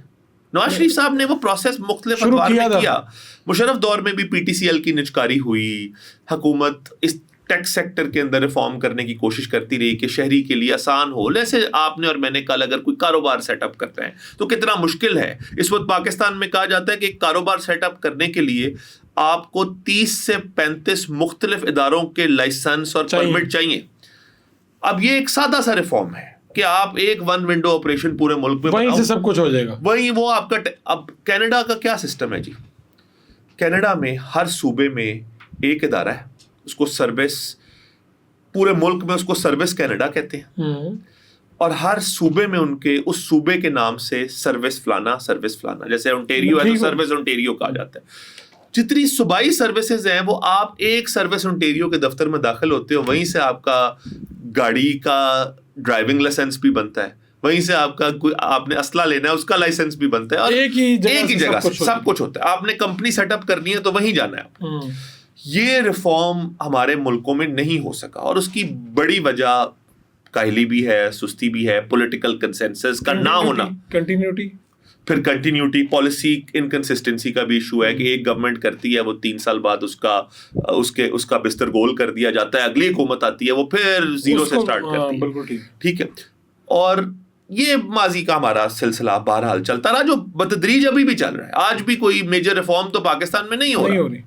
نواز شریف صاحب نے وہ پروسیس مختلف ادوار میں کیا. مشرف دور میں بھی پی ٹی سی ایل کی نجکاری ہوئی, حکومت اس ٹیکس سیکٹر کے اندر ریفارم کرنے کی کوشش کرتی رہی کہ شہری کے لیے آسان ہو. جیسے آپ نے اور میں نے کل اگر کوئی کاروبار سیٹ اپ کرتے ہیں تو کتنا مشکل ہے. اس وقت پاکستان میں کہا جاتا ہے کہ ایک کاروبار سیٹ اپ کرنے کے لیے آپ کو 30 سے 35 مختلف اداروں کے لائسنس اور پرمٹ چاہیے. اب یہ ایک سادہ سا ریفارم ہے کہ آپ ایک ون ونڈو آپریشن پورے ملک میں, وہیں سے سب کچھ ہو جائے گا. وہیں وہ آپ کا. اب کینیڈا کا کیا سسٹم ہے جی, کینیڈا میں ہر صوبے میں ایک ادارہ ہے, اس کو سروس پورے ملک میں اس کو سروس کینیڈا کہتے ہیں، اور ہر صوبے میں ان کے اس صوبے کے نام سے سروس فلانا، جیسے انٹیریو ہے تو سروس انٹیریو کہا جاتا ہے۔ جتنی صوبائی سروسز ہیں وہ آپ ایک سروس انٹیریو کے دفتر میں داخل ہوتے ہو، وہیں سے آپ کا گاڑی کا ڈرائیونگ لائسنس بھی بنتا ہے، وہیں سے آپ کا آپ نے اسلحہ لینا ہے اس کا لائسنس بھی بنتا ہے، اور ایک ہی جگہ سے سب کچھ ہوتا ہے۔ آپ نے کمپنی سیٹ اپ کرنی ہے تو وہیں جانا ہے آپ۔ یہ ریفارم ہمارے ملکوں میں نہیں ہو سکا، اور اس کی بڑی وجہ کاہلی بھی ہے، سستی بھی ہے، پولیٹیکل کنسنسس کا نہ ہونا، پھر کنٹینیوٹی، پالیسی انکنسسٹنسی کا بھی ایشو ہے کہ ایک گورنمنٹ کرتی ہے وہ 3 سال بعد اس کا بستر گول کر دیا جاتا ہے، اگلی حکومت آتی ہے وہ پھر زیرو سے سٹارٹ کرتی ہے، ٹھیک ہے۔ اور یہ ماضی کا ہمارا سلسلہ بہرحال چلتا رہا، جو بتدریج ابھی بھی چل رہا ہے۔ آج بھی کوئی میجر ریفارم تو پاکستان میں نہیں ہو رہا۔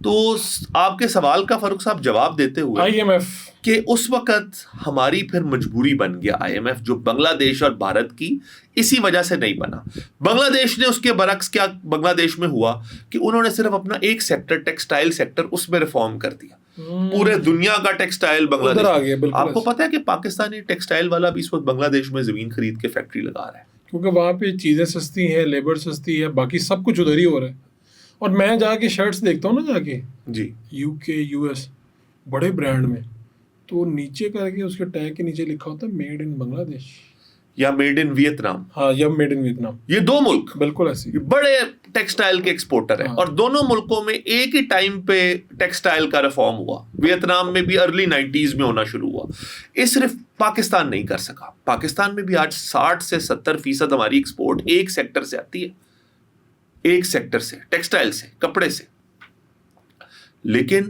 تو آپ کے سوال کا فاروق صاحب جواب دیتے ہوئے IMF کہ اس وقت ہماری پھر مجبوری بن گیا IMF، جو بنگلہ دیش اور بھارت کی اسی وجہ سے نہیں بنا۔ بنگلہ دیش نے اس کے برعکس کیا بنگلہ دیش میں ہوا کہ انہوں نے صرف اپنا ایک سیکٹر، ٹیکسٹائل سیکٹر، اس میں ریفارم کر دیا۔ پورے دنیا کا ٹیکسٹائل بنگلہ دیش آ گیا۔ آپ کو پتا ہے کہ پاکستانی ٹیکسٹائل والا بھی اس وقت بنگلہ دیش میں زمین خرید کے فیکٹری لگا رہا ہے، کیونکہ وہاں پہ چیزیں سستی ہیں، لیبر سستی ہے، باقی سب کچھ ادھر ہی ہو رہا ہے۔ اور میں جا کے شرٹس دیکھتا ہوں نا، جا کے جی UK US بڑے برانڈ میں، تو نیچے کر کے اس کے ٹیگ کے نیچے لکھا ہوتا ہے میڈ ان بنگلہ دیش یا میڈ ان ویتنام۔ ہاں، یا میڈ ان ویتنام۔ یہ دو ملک بالکل ایسے بڑے ٹیکسٹائل کے ایکسپورٹر ہیں، اور دونوں ملکوں میں ایک ہی ٹائم پہ ٹیکسٹائل کا ریفارم ہوا۔ ویتنام میں بھی ارلی 90s میں ہونا شروع ہوا۔ یہ صرف پاکستان نہیں کر سکا۔ پاکستان میں بھی آج 60 سے 70% ہماری ایکسپورٹ ایک سیکٹر سے آتی ہے، ایک سیکٹر سے، ٹیکسٹائل سے، کپڑے سے۔ لیکن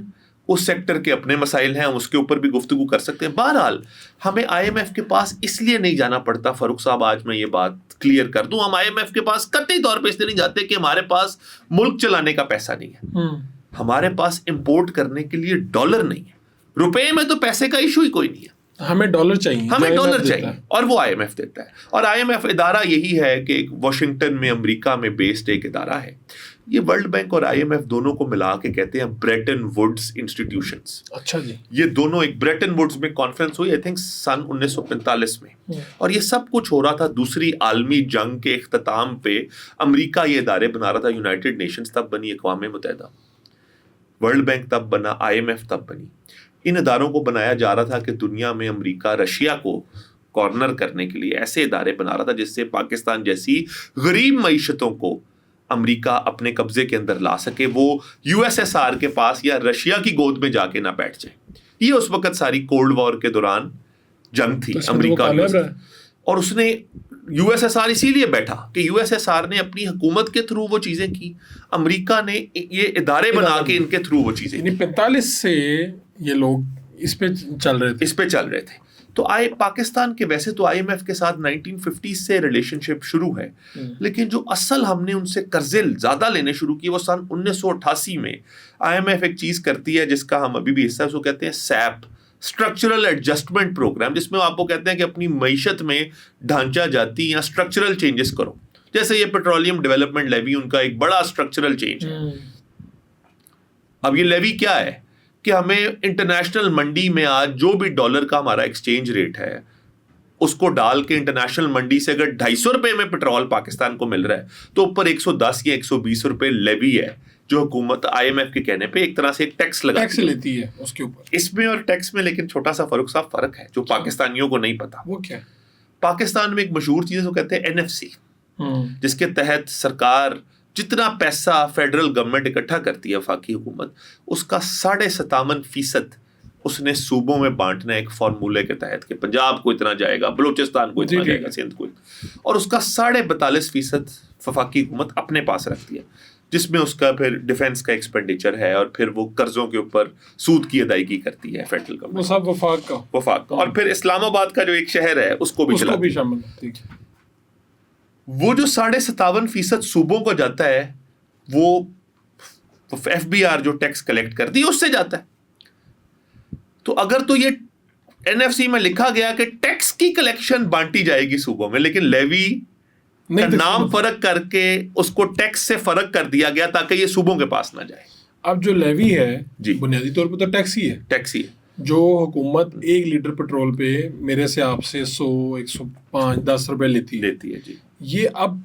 اس سیکٹر کے اپنے مسائل ہیں، ہم اس کے اوپر بھی گفتگو کر سکتے ہیں۔ بہرحال ہمیں IMF کے پاس اس لیے نہیں جانا پڑتا فاروق صاحب، آج میں یہ بات کلیئر کر دوں، ہم IMF کے پاس قطعی طور پہ اس لیے نہیں جاتے کہ ہمارے پاس ملک چلانے کا پیسہ نہیں ہے، ہمارے پاس امپورٹ کرنے کے لیے ڈالر نہیں ہے، روپے میں تو پیسے کا ایشو ہی کوئی نہیں ہے، ہمیں ڈالر چاہیے، ہمیں ڈالر چاہیے، اور وہ IMF دیتا ہے۔ اور IMF ادارہ یہی ہے کہ ایک واشنگٹن میں، امریکہ میں بیسڈ ایک ادارہ ہے۔ یہ ورلڈ بینک اور IMF دونوں کو ملا کے کہتے ہیں بریٹن ووڈز انسٹیٹیوشنز۔ اچھا جی، یہ دونوں ایک بریٹن ووڈز میں کانفرنس ہوئی، آئی تھنک سن 1945 میں، اور یہ سب کچھ ہو رہا تھا دوسری عالمی جنگ کے اختتام پہ۔ امریکہ یہ ادارے بنا رہا تھا، یونائٹڈ نیشنز تب بنی، اقوام متحدہ، ورلڈ بینک تب بنا، IMF تب بنی۔ ان اداروں کو بنایا جا رہا تھا کہ دنیا میں امریکہ رشیا کو کارنر کرنے کے لیے ایسے ادارے بنا رہا تھا جس سے پاکستان جیسی غریب معیشتوں کو امریکہ اپنے قبضے کے اندر لا سکے، وہ USSR کے پاس یا رشیا کی گود میں جا کے نہ بیٹھ جائے۔ یہ اس وقت ساری کولڈ وار کے دوران جنگ تھی امریکہ، اور اس نے USSR اسی لیے بیٹھا کہ USSR نے اپنی حکومت کے تھرو وہ چیزیں کی، امریکہ نے یہ ادارے بنا کے ان کے تھرو وہ چیزیں کی۔ 45 سے یہ لوگ اس پہ چل رہے تھے۔ تو پاکستان کے ویسے تو IMF کے ساتھ 1950 سے ریلیشن شپ شروع ہے، لیکن جو اصل ہم نے ان سے قرضے زیادہ لینے شروع کیے وہ سن 1988 میں۔ IMF ایک چیز کرتی ہے جس کا ہم ابھی بھی حصہ، اس کو کہتے ہیں SAP، اسٹرکچرل ایڈجسٹمنٹ پروگرام، جس میں آپ کو کہتے ہیں کہ اپنی معیشت میں ڈھانچہ جاتی یا اسٹرکچرل چینجز کرو۔ جیسے یہ پیٹرولیم ڈیولپمنٹ لیوی ان کا ایک بڑا اسٹرکچرل چینج ہے۔ اب یہ لیوی کیا ہے کہ ہمیں انٹرنیشنل منڈی میں آج جو بھی ڈالر کا ہمارا ایکسچینج ریٹ ہے اس کو ڈال کے انٹرنیشنل منڈی سے اگر 250 روپے میں پیٹرول پاکستان کو مل رہا ہے تو اوپر 110 یا 120 روپے لیوی ہے جو حکومت IMF کے کہنے پہ ایک طرح سے ایک ٹیکس لیتی ہے اس کے اوپر۔ اس میں اور ٹیکس میں لیکن چھوٹا سا فاروق صاحب فرق ہے جو پاکستانیوں کو نہیں پتا۔ وہ کیا؟ پاکستان میں ایک مشہور چیز وہ کہتے ہیں NFC، جس کے تحت سرکار جتنا پیسہ فیڈرل گورنمنٹ اکٹھا کرتی ہے، وفاقی حکومت، اس کا 57.5% اس نے صوبوں میں بانٹنا ہے ایک فارمولے کے تحت کہ پنجاب کو اتنا جائے گا، بلوچستان کو اتنا جائے گا، سندھ کو، اور اس کا 42.5% وفاقی حکومت اپنے پاس رکھتی ہے، جس میں اس کا پھر ڈیفینس کا ایکسپینڈیچر ہے، اور پھر وہ قرضوں کے اوپر سود کی ادائیگی کرتی ہے فیڈرل گورنمنٹ، وہ سب وفاق کا، اور پھر اسلام آباد کا جو ایک شہر ہے اس کو بھی شامل۔ وہ جو 57.5% صوبوں کو جاتا ہے وہ FBR جو ٹیکس کلیکٹ کرتی ہے اس سے جاتا ہے۔ تو اگر تو یہ NFC میں لکھا گیا کہ ٹیکس کی کلیکشن بانٹی جائے گی صوبوں میں، لیکن لیوی کا نام فرق کر کے اس کو ٹیکس سے فرق کر دیا گیا تاکہ یہ صوبوں کے پاس نہ جائے۔ اب جو لیوی ہے بنیادی طور پہ تو ٹیکس ہی ہے، جو حکومت 1 لیٹر پیٹرول پہ میرے سے آپ سے 100 105 10 روپے لیتی ہے جی یہ اب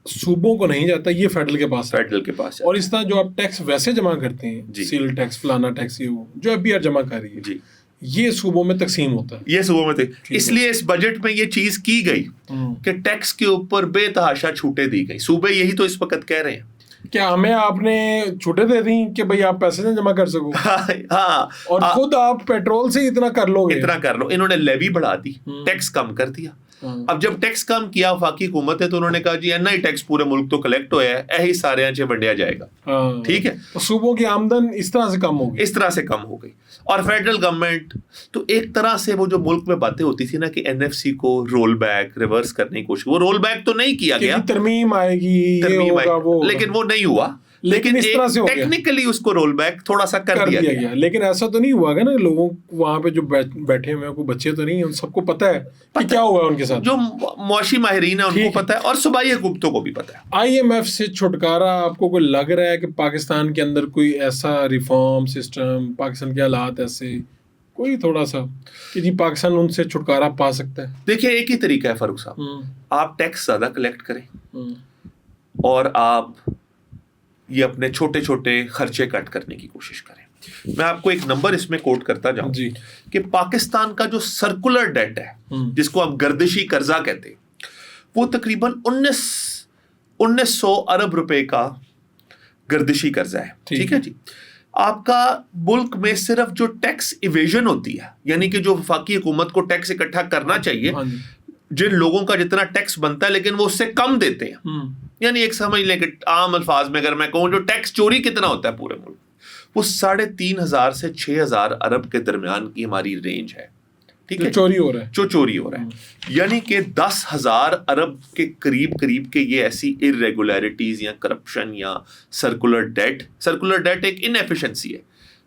صوبوں کو نہیں جاتا, یہ فیڈرل کے پاس ہے. فیڈرل کے پاس اور اس طرح جو آپ ٹیکس ویسے جمع کرتے ہیں, سیل ٹیکس فلانا ٹیکس, یہ وہ جو ابھی جمع کر رہی ہے جی یہ صوبوں میں تقسیم ہوتا ہے. یہ صوبوں میں اس لیے اس بجٹ میں یہ چیز کی گئی کہ ٹیکس کے اوپر بے تحاشا چھوٹیں دی گئی. صوبے یہی تو اس وقت کہہ رہے ہیں کیا ہمیں آپ نے چھوٹے دے دی کہ بھئی آپ پیسے نہ جمع کر سکو, ہاں اور خود آپ پیٹرول سے اتنا کر لو گے, اتنا کر لو. انہوں نے لیوی بڑھا دی, ٹیکس کم کر دیا. اب جب ٹیکس کم کیا وفاقی حکومت ہے تو انہوں نے کہا جی اینا ہی ٹیکس پورے ملک تو کلیکٹ ہوا ہے, ایہی سارے آنچے ونڈیا جائے گا. ٹھیک ہے, تو صوبوں کی آمدن اس طرح سے کم ہوگی, اس طرح سے کم ہو گئی. اور فیڈرل گورنمنٹ تو ایک طرح سے وہ جو ملک میں باتیں ہوتی تھی نا کہ این ایف سی کو رول بیک ریورس کرنے کی کوشش, وہ رول بیک تو نہیں کیا گیا, ترمیم آئے گی, لیکن وہ نہیں ہوا. لیکن اس طرح سے ہو گیا, ٹیکنیکلی اس کو رول بیک تھوڑا سا کر دیا گیا. لیکن ایسا تو نہیں ہوا گا نا, لوگوں وہاں پہ جو بیٹھے ہوئے ہیں کوئی بچے تو نہیں ہیں, ان سب کو پتہ ہے کہ کیا ہوا ان کے ساتھ, جو معاشی ماہرین ہیں ان کو پتہ ہے اور صوبائی حکومتوں کو بھی پتہ ہے. آئی ایم ایف سے چھٹکارا آپ کو کوئی لگ رہا ہے کہ پاکستان کے اندر کوئی ایسا ریفارم سسٹم, پاکستان کے حالات ایسے کوئی تھوڑا سا کہ جی پاکستان ان سے چھٹکارا پا سکتا ہے؟ دیکھیں ایک ہی طریقہ ہے فاروق صاحب, آپ ٹیکس زیادہ کلیکٹ کریں اور آپ یہ اپنے چھوٹے چھوٹے خرچے کٹ کرنے کی کوشش کریں. میں آپ کو ایک نمبر اس میں کوٹ کرتا جاؤں جی کہ پاکستان کا جو سرکولر ڈیٹ ہے جس کو ہم گردشی قرضہ کہتے ہیں, وہ تقریباً 1900 ارب روپے کا گردشی قرضہ ہے. ٹھیک ہے جی, آپ کا ملک میں صرف جو ٹیکس ایویژن ہوتی ہے, یعنی کہ جو وفاقی حکومت کو ٹیکس اکٹھا کرنا چاہیے, جن لوگوں کا جتنا ٹیکس بنتا ہے لیکن وہ اس سے کم دیتے ہیں, یعنی ایک سمجھ لیں کہ عام الفاظ میں اگر میں کہوں جو ٹیکس چوری کتنا ہوتا ہے پورے ملک, وہ 3500 سے 6000 ارب کے درمیان کی ہماری رینج ہے. ٹھیک ہے, چوری ہو رہا ہے, جو چوری ہو رہا ہے, یعنی کہ 10,000 ارب کے قریب کے یہ ایسی ارریگولیرٹیز یا کرپشن یا سرکولر ڈیٹ ایک انیفیشنسی ہے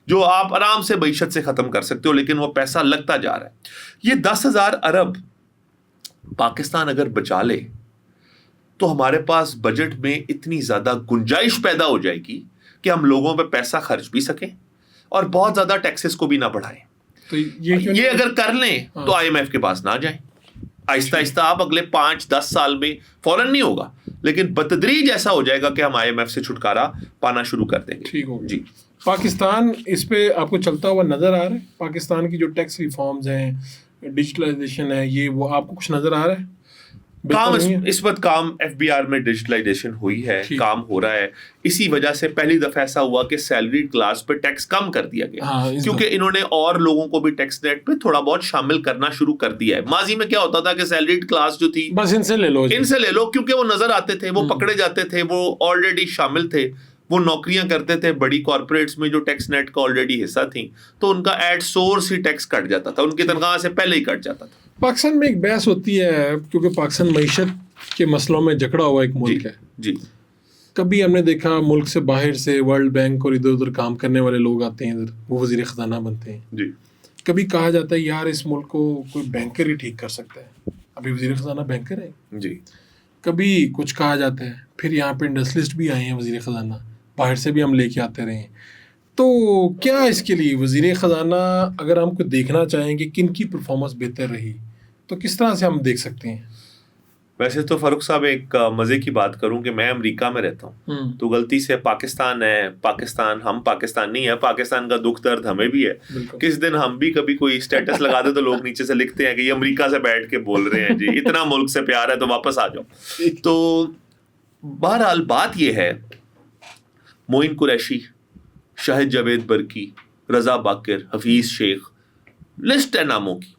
جو آپ آرام سے معیشت سے ختم کر سکتے ہو, لیکن وہ پیسہ لگتا جا رہا ہے. یہ 10,000 ارب پاکستان اگر بچا لے تو ہمارے پاس بجٹ میں اتنی زیادہ گنجائش پیدا ہو جائے گی کہ ہم لوگوں پہ پیسہ خرچ بھی سکیں اور بہت زیادہ ٹیکسز کو بھی نہ بڑھائیں. تو یہ اگر کر لیں تو آئی ایم ایف کے پاس نہ جائیں. آہستہ آہستہ آپ اگلے 5-10 سال میں فوراً نہیں ہوگا لیکن بتدریج ایسا ہو جائے گا کہ ہم آئی ایم ایف سے چھٹکارا پانا شروع کر دیں گے. ٹھیک ہوگا جی. پاکستان اس پہ آپ کو چلتا ہوا نظر آ رہا ہے؟ پاکستان کی جو ٹیکس ریفارمز ہیں, ڈیجیٹلائزیشن ہے, یہ وہ آپ کو کچھ نظر آ رہا ہے؟ کام اس وقت کام ایف بی آر میں ڈیجیٹلائزیشن ہوئی ہے, کام ہو رہا ہے. اسی وجہ سے پہلی دفعہ ایسا ہوا کہ سیلریڈ کلاس پہ ٹیکس کم کر دیا گیا, کیونکہ انہوں نے اور لوگوں کو بھی ٹیکس نیٹ پہ تھوڑا بہت شامل کرنا شروع کر دیا ہے. ماضی میں کیا ہوتا تھا کہ سیلریڈ کلاس جو تھی بس ان سے لے لو کیونکہ وہ نظر آتے تھے, وہ پکڑے جاتے تھے, وہ آلریڈی شامل تھے, وہ نوکریاں کرتے تھے بڑی کارپوریٹس میں جو ٹیکس نیٹ کا آلریڈی حصہ تھیں, تو ان کا ایٹ سورس ہی ٹیکس کٹ جاتا تھا, ان کی تنخواہ سے پہلے ہی کٹ جاتا تھا. پاکستان میں ایک بحث ہوتی ہے کیونکہ پاکستان معیشت کے مسئلوں میں جکڑا ہوا ایک ملک ہے. جی, کبھی ہم نے دیکھا ملک سے باہر سے ورلڈ بینک اور ادھر ادھر کام کرنے والے لوگ آتے ہیں ادھر, وہ وزیر خزانہ بنتے ہیں. جی, کبھی کہا جاتا ہے یار اس ملک کو کوئی بینکر ہی ٹھیک کر سکتا ہے, ابھی وزیر خزانہ بینکر ہے. جی, کبھی کچھ کہا جاتا ہے, پھر یہاں پہ انڈسٹریلسٹ بھی آئے ہیں وزیر خزانہ, باہر سے بھی ہم لے کے آتے رہے ہیں. تو کیا اس کے لیے وزیر خزانہ اگر ہم کو دیکھنا چاہیں کہ کن کی پرفارمنس بہتر رہی تو کس طرح سے ہم دیکھ سکتے ہیں؟ ویسے تو فاروق صاحب ایک مزے کی بات کروں کہ میں امریکہ میں رہتا ہوں, تو غلطی سے پاکستان ہم پاکستان نہیں ہے, پاکستان کا دکھ درد ہمیں بھی ہے. کس دن ہم بھی کبھی کوئی اسٹیٹس لگا دے تو لوگ نیچے سے لکھتے ہیں کہ یہ امریکہ سے بیٹھ کے بول رہے ہیں جی, اتنا ملک سے پیار ہے تو واپس آ جاؤ. تو بہرحال بات یہ ہے, معین قریشی, شاہد جاوید برقی, رضا باقر, حفیظ شیخ, لسٹ ہے ناموں کی.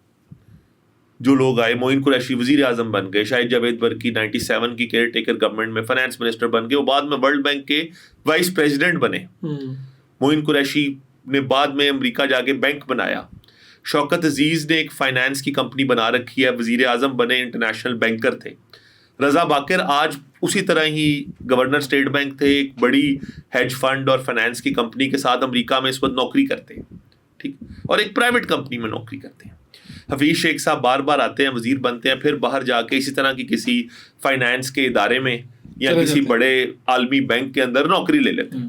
جو لوگ آئے, معین قریشی وزیر اعظم بن گئے, شاہد جاوید برقی 97 کی کیئر ٹیکر گورنمنٹ میں فائنانس منسٹر بن گئے, وہ بعد میں ورلڈ بینک کے وائس پریزیڈنٹ بنے. معین قریشی نے بعد میں امریکہ جا کے بینک بنایا. شوکت عزیز نے ایک فائنانس کی کمپنی بنا رکھی ہے, وزیر اعظم بنے, انٹرنیشنل بینکر تھے. رضا باقر آج اسی طرح ہی گورنر اسٹیٹ بینک تھے, ایک بڑی ہیج فنڈ اور فائنانس کی کمپنی کے ساتھ امریکہ میں اس وقت نوکری کرتے ہیں. ٹھیک, اور ایک پرائیویٹ کمپنی میں نوکری کرتے ہیں. حفیظ شیخ صاحب بار بار آتے ہیں, وزیر بنتے ہیں, پھر باہر جا کے اسی طرح کی کسی فائنانس کے ادارے میں یا کسی بڑے عالمی بینک کے اندر نوکری لے لیتے ہیں.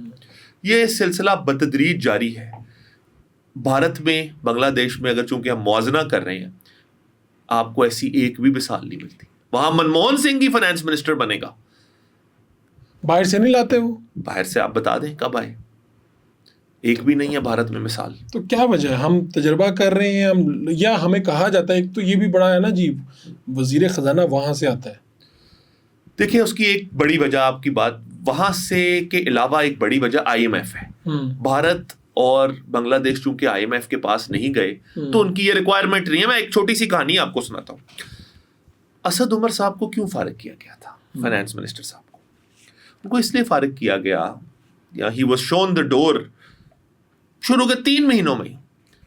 یہ سلسلہ بتدریج جاری ہے. بھارت میں بنگلہ دیش میں اگر چونکہ ہم موازنہ کر رہے ہیں, آپ کو ایسی ایک بھی مثال نہیں ملتی. وہاں منموہن سنگھ ہی فائنانس منسٹر بنے گا. باہر سے نہیں لاتے وہ, باہر سے آپ بتا دیں کب آئے, ایک بھی نہیں ہے بھارت میں مثال. تو کیا وجہ ہے؟ ہم تجربہ کر رہے ہیں یا ہمیں کہا جاتا ہے, ایک تو یہ بھی بڑا ہے نا جی, وزیر خزانہ وہاں سے آتا ہے. دیکھیں اس کی ایک بڑی وجہ, آپ کی بات وہاں سے کے علاوہ ایک بڑی وجہ IMF ہے. بھارت اور بنگلہ دیش چونکہ IMF کے پاس نہیں گئے تو ان کی یہ ریکوائرمنٹ نہیں ہے. میں ایک چھوٹی سی کہانی آپ کو سناتا ہوں. اسد عمر صاحب کو کیوں فارغ کیا گیا تھا, فائنانس منسٹر صاحب کو؟ ان کو اس لیے فارغ کیا گیا, یا ہی واز شون دا ڈور شروع کے 3 مہینوں میں.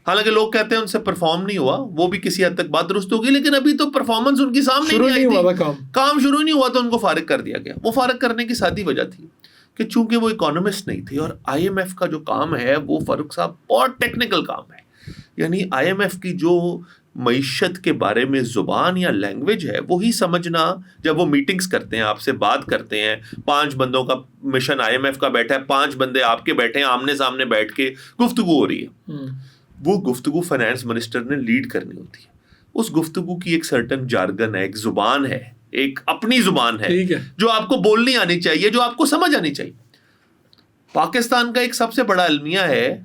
حالانکہ لوگ کہتے ہیں ان سے پرفارم نہیں ہوا, وہ بھی کسی حد تک بات درست ہوگی, لیکن ابھی تو پرفارمنس ان کی سامنے نہیں آئی تھی, کام شروع نہیں ہوا تو ان کو فارغ کر دیا گیا. وہ فارغ کرنے کی سادی وجہ تھی کہ چونکہ وہ اکانومسٹ نہیں تھے, اور IMF کا جو کام ہے وہ فاروق صاحب بہت ٹیکنیکل کام ہے. یعنی IMF کی جو معیشت کے بارے میں زبان یا لینگویج ہے وہی سمجھنا, جب وہ میٹنگز کرتے ہیں, آپ سے بات کرتے ہیں, 5 بندوں کا مشن IMF کا بیٹھا ہے, 5 بندے آپ کے بیٹھے ہیں, آمنے سامنے بیٹھ کے گفتگو ہو رہی ہے. وہ گفتگو فائنانس منسٹر نے لیڈ کرنی ہوتی ہے. اس گفتگو کی ایک سرٹن جارگن ہے, ایک زبان ہے, ایک اپنی زبان ہے جو آپ کو بولنی آنی چاہیے, جو آپ کو سمجھ آنی چاہیے. پاکستان کا ایک سب سے بڑا المیہ ہے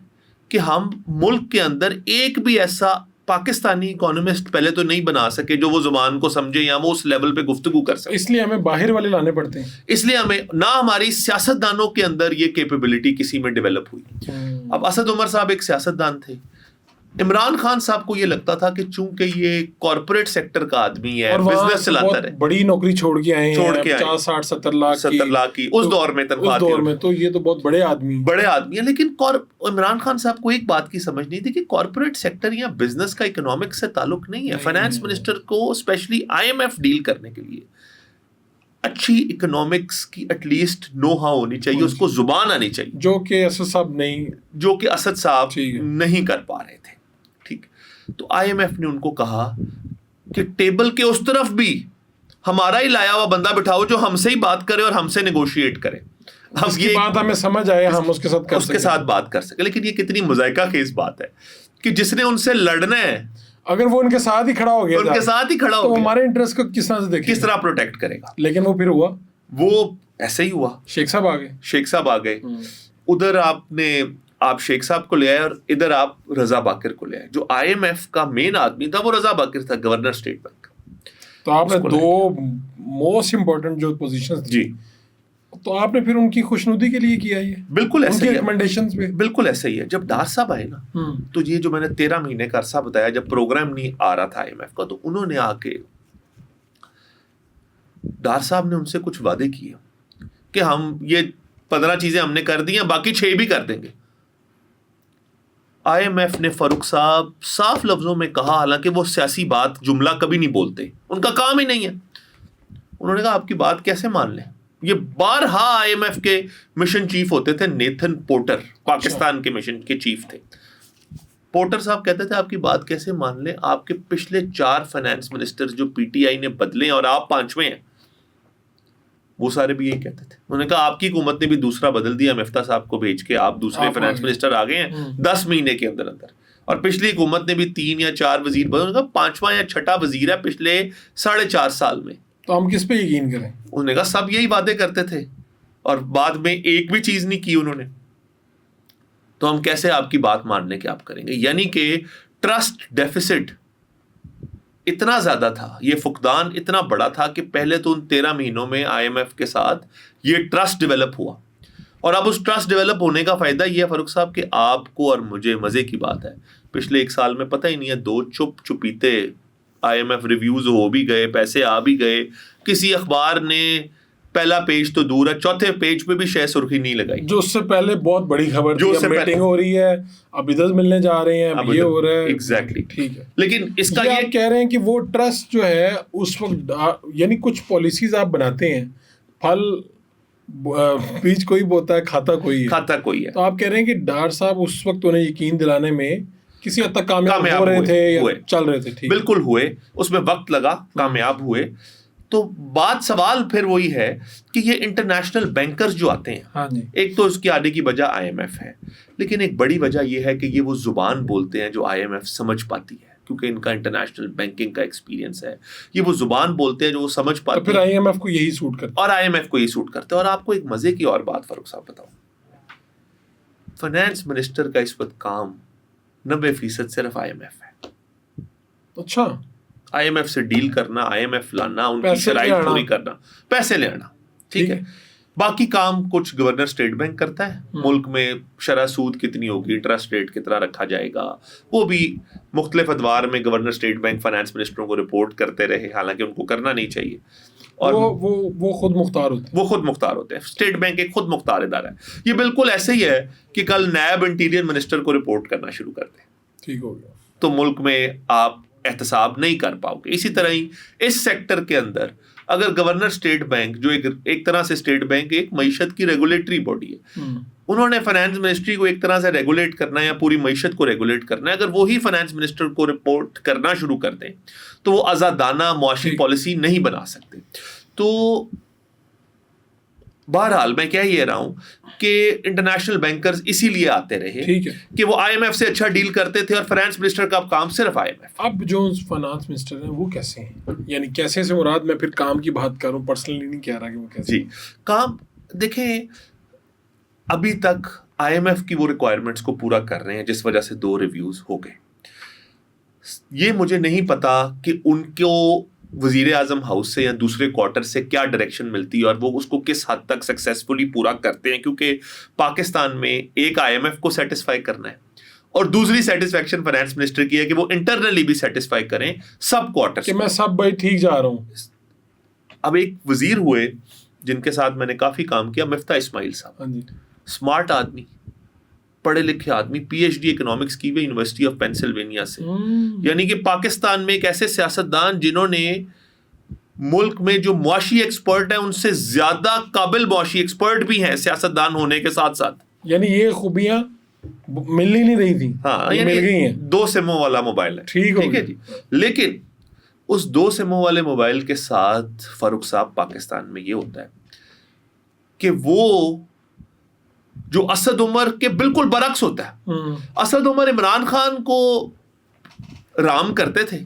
کہ ہم ملک کے اندر ایک بھی ایسا پاکستانی اکانومسٹ پہلے تو نہیں بنا سکے جو وہ زبان کو سمجھے یا وہ اس لیول پہ گفتگو کر سکے. اس لیے ہمیں باہر والے لانے پڑتے ہیں. اس لیے ہمیں نہ ہماری سیاستدانوں کے اندر یہ کیپیبلٹی کسی میں ڈیولپ ہوئی. اب اسد عمر صاحب ایک سیاستدان تھے. عمران خان صاحب کو یہ لگتا تھا کہ چونکہ یہ کارپوریٹ سیکٹر کا آدمی ہے, بزنس چلاتا رہے, بڑی نوکری چھوڑ کے آئے ہیں, 50 60 70 لاکھ کی اس دور میں تنخواہ, اس دور میں تو یہ تو بہت بڑے آدمی ہیں. لیکن عمران خان صاحب کو ایک بات کی سمجھ نہیں تھی کہ کارپوریٹ سیکٹر یا بزنس کا اکنامکس سے تعلق نہیں ہے. فائنانس منسٹر کو اسپیشلی IMF ڈیل کرنے کے لیے اچھی اکنامکس کی ایٹ لیسٹ نو ہاؤ ہونی چاہیے, اس کو زبان آنی چاہیے, جو کہ اسد صاحب نہیں کر پا رہے تھے. ٹھیک, تو IMF نے ان کو کہا کہ ٹیبل کے اس طرف بھی ہمارا ہی لایا ہوا بندہ بٹھاؤ جو ہم سے ہی بات کرے اور ہم سے نیگوشیٹ کرے. اب یہ بات ہمیں سمجھ آئے, ہم اس کے ساتھ بات کر سکے. لیکن یہ کتنی مذائقہ خیز بات ہے کہ جس نے ان سے لڑنا ہے, اگر وہ ان کے ساتھ ہی کھڑا ہو گیا, ان کے ساتھ ہی کھڑا ہو گیا, تو ہمارے انٹرسٹ کو کس طرح سے دیکھے, کس طرح پروٹیکٹ کرے گا. لیکن وہ پھر ہوا, وہ ایسے ہی ہوا. شیخ صاحب آ گئے. ادھر آپ شیخ صاحب کو لے آئے اور ادھر آپ رضا باقر کو لے آئے. جو IMF کا مین آدمی تھا وہ رضا باقر تھا, گورنر اسٹیٹ بینک. تو آپ نے 2 موسٹ امپورٹنٹ جو پوزیشن جی, تو آپ نے پھر ان کی خوشنودی کے لیے کیا. یہ بالکل ایسے ہی ہے, بالکل ایسے ہی ہے. جب ڈار صاحب آئے نا, تو یہ جو میں نے 13 مہینے کا عرصہ بتایا, جب پروگرام نہیں آ رہا تھا IMF کا, تو انہوں نے آ کے ڈار صاحب نے ان سے کچھ وعدے کیے کہ ہم یہ 15 چیزیں ہم نے کر دی ہیں, باقی 6 بھی کر دیں گے. IMF نے فاروق صاحب صاف لفظوں میں کہا, حالانکہ وہ سیاسی بات جملہ کبھی نہیں بولتے, ان کا کام ہی نہیں ہے. انہوں نے کہا آپ کی بات کیسے مان لیں. یہ بارہا IMF کے مشن چیف ہوتے تھے, نیتھن پورٹر پاکستان کے مشن کے چیف تھے. پورٹر صاحب کہتے تھے آپ کی بات کیسے مان لیں, آپ کے پچھلے 4 فائنانس منسٹر جو PTI نے بدلے اور آپ 5ویں ہیں, وہ سارے بھی یہی کہتے تھے. انہوں نے کہا آپ کی حکومت نے بھی دوسرا بدل دیا, مفتہ صاحب کو بھیج کے آپ دوسرے فائنانس منسٹر آ گئے ہیں 10 مہینے کے اندر, اور پچھلی حکومت نے بھی 3 یا 4 وزیر بدل. انہوں نے کہا 5واں یا 6واں وزیر ہے پچھلے 4.5 سال میں, تو ہم کس پہ یقین کریں. انہوں نے کہا سب یہی وعدے کرتے تھے اور بعد میں ایک بھی چیز نہیں کی انہوں نے, تو ہم کیسے آپ کی بات ماننے کے آپ کریں گے. یعنی کہ ٹرسٹ ڈیفیسٹ اتنا زیادہ تھا, یہ فقدان اتنا بڑا تھا کہ پہلے تو ان 13 مہینوں میں IMF کے ساتھ یہ ٹرسٹ ڈیولپ ہوا. اور اب اس ٹرسٹ ڈیولپ ہونے کا فائدہ یہ ہے فاروق صاحب کہ آپ کو اور مجھے, مزے کی بات ہے, پچھلے 1 سال میں پتہ ہی نہیں ہے, 2 چپیتے IMF ریویوز ہو بھی گئے, پیسے آ بھی گئے, کسی اخبار نے پہلا پیج تو دور ہے, 4تھے پیج پہ بھی شے سرخی نہیں لگائی. جو اس سے پہلے بہت بڑی خبر تھی, میٹنگ ہو رہی ہے, اب ادھر ملنے جا رہے ہیں, اب یہ ہو رہا ہے. ایگزیکٹلی, ٹھیک ہے. لیکن اس کا یہ کہہ رہے ہیں کہ وہ ٹرسٹ جو ہے اس وقت, یعنی کچھ پالیسیز آپ بناتے ہیں, پھل بیج کوئی بوتا ہے, کھاتا کوئی ہے. تو آپ کہہ رہے ہیں کہ ڈار صاحب اس وقت انہیں یقین دلانے میں کسی حد تک کامیاب ہو رہے تھے یا چل رہے تھے. بالکل ہوئے, اس میں وقت لگا, کامیاب ہوئے. تو بات سوال پھر وہی ہے کہ یہ انٹرنیشنل بینکرز جو آتے ہیں، ایک تو اس کی آنے کی وجہ آئی ایم ایف ہے، لیکن ایک بڑی وجہ یہ ہے کہ یہ وہ زبان بولتے ہیں جو آئی ایم ایف سمجھ پاتی ہے، کیونکہ ان کا انٹرنیشنل بینکنگ کا ایکسپیرینس ہے. یہ وہ زبان بولتے ہیں جو وہ سمجھ پاتے ہیں، پھر آئی ایم ایف کو یہی سوٹ کرتا ہے، اور آئی ایم ایف کو یہی سوٹ کرتے ہیں. اور آپ کو ایک مزے کی اور بات فاروق صاحب بتاؤں، فائنانس منسٹر کا اس وقت کام 90% صرف آئی ایم ایف ہے. اچھا، آئی ایم ایف سے ڈیل کرنا، آئی ایم ایف لانا، ان کی شرائط پوری کرنا، پیسے لے آنا، ٹھیک ہے. باقی کام کچھ گورنر اسٹیٹ بینک کرتا ہے. ملک میں شرح سود کتنی ہوگی، انٹرسٹ ریٹ کتنا رکھا جائے گا، وہ بھی مختلف ادوار میں گورنر اسٹیٹ بینک فائنانس منسٹروں کو رپورٹ کرتے رہے، حالانکہ ان کو کرنا نہیں چاہیے. اور وہ خود مختار ہوتے ہیں، وہ خود مختار ہوتے ہیں. اسٹیٹ بینک ایک خود مختار ادارہ ہے. یہ بالکل ایسے ہی ہے کہ کل نائب انٹیریئر منسٹر کو رپورٹ کرنا شروع کر دیں، ٹھیک ہو گیا، تو ملک میں آپ احتساب نہیں کر پاؤ گے. اسی طرح ہی اس سیکٹر کے اندر اگر گورنر اسٹیٹ بینک، جو ایک طرح سے اسٹیٹ بینک ایک معیشت کی ریگولیٹری باڈی ہے، انہوں نے فائنانس منسٹری کو ایک طرح سے ریگولیٹ کرنا ہے یا پوری معیشت کو ریگولیٹ کرنا ہے. اگر وہی فائنانس منسٹر کو رپورٹ کرنا شروع کر دیں تو وہ آزادانہ معاشی پالیسی نہیں بنا سکتے. تو بہرحال میں کہہ یہ رہا ہوں کہ انٹرنیشنل بینکرز اسی لیے آتے رہے کہ وہ آئی ایم ایف سے اچھا ڈیل کرتے تھے، اور فائنانس منسٹر کا کام صرف آئی ایم ایف. اب جو فائنانس منسٹر ہیں وہ کیسے ہیں، یعنی کیسے سے مراد میں پھر کام کی بات کروں، پرسنلی نہیں کہہ رہا کہ وہ کیسے. جی، کام دیکھیں، ابھی تک آئی ایم ایف کی وہ ریکوائرمنٹس کو پورا کر رہے ہیں جس وجہ سے 2 ریویوز ہو گئے. یہ مجھے نہیں پتا کہ ان کو وزیر اعظم ہاؤس سے یا دوسرے کوارٹر سے کیا ڈائریکشن ملتی ہے اور وہ اس کو کس حد تک سکسیسفلی پورا کرتے ہیں، کیونکہ پاکستان میں ایک آئی ایم ایف کو سیٹسفائی کرنا ہے اور دوسری سیٹسفیکشن فائنانس منسٹر کی ہے کہ وہ انٹرنلی بھی سیٹسفائی کریں سب کوارٹر کہ میں سب بھائی ٹھیک جا رہا ہوں. اب ایک وزیر ہوئے جن کے ساتھ میں نے کافی کام کیا، مفتاح اسماعیل صاحب، اسمارٹ آدمی، پڑھے لکھے آدمی، پی ایچ ڈی اکنامکس کی ہوئی یونیورسٹی آف پینسلوینیا سے. یعنی کہ پاکستان میں ایک ایسے سیاستدان جنہوں نے ملک میں جو معاشی ایکسپرٹ ہیں ان سے زیادہ قابل معاشی ایکسپرٹ بھی ہیں سیاستدان ہونے کے ساتھ ساتھ. یعنی یہ خوبیاں مل ہی نہیں رہی تھی، ہاں، مل گئی ہیں. 2 سموں والا موبائل ہے، ٹھیک ہے جی. لیکن اس 2 سموں والے موبائل کے ساتھ فاروق صاحب پاکستان میں یہ ہوتا ہے کہ وہ جو اسد عمر کے بالکل برعکس ہوتا ہے. اسد عمر عمران خان کو رام کرتے تھے،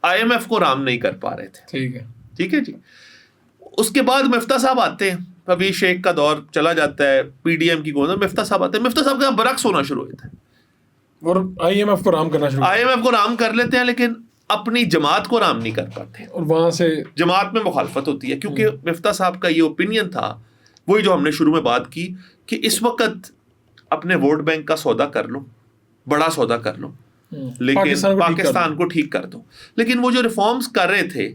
آئی ایم ایف کو رام نہیں کر پا رہے تھے. ٹھیک ہے جی. اس کے بعد مفتاح صاحب آتے ہیں، ابھی شیخ کا دور چلا جاتا ہے، پی ڈی ایم کی گوند، مفتاح صاحب آتے ہیں، مفتاح صاحب کا برعکس ہونا شروع ہوتا ہے اور آئی ایم ایف کو رام کرنا شروع. آئی ایم ایف کو رام کر لیتے ہیں لیکن اپنی جماعت کو رام نہیں کر پاتے، اور وہاں سے جماعت میں مخالفت ہوتی ہے. کیونکہ مفتاح صاحب کا یہ اوپینین تھا، وہی جو ہم نے شروع میں بات کی، کہ اس وقت اپنے ووٹ بینک کا سودا کر لو، بڑا سودا کر لو، لیکن پاکستان کو ٹھیک کر دو. لیکن وہ جو ریفارمز کر رہے تھے،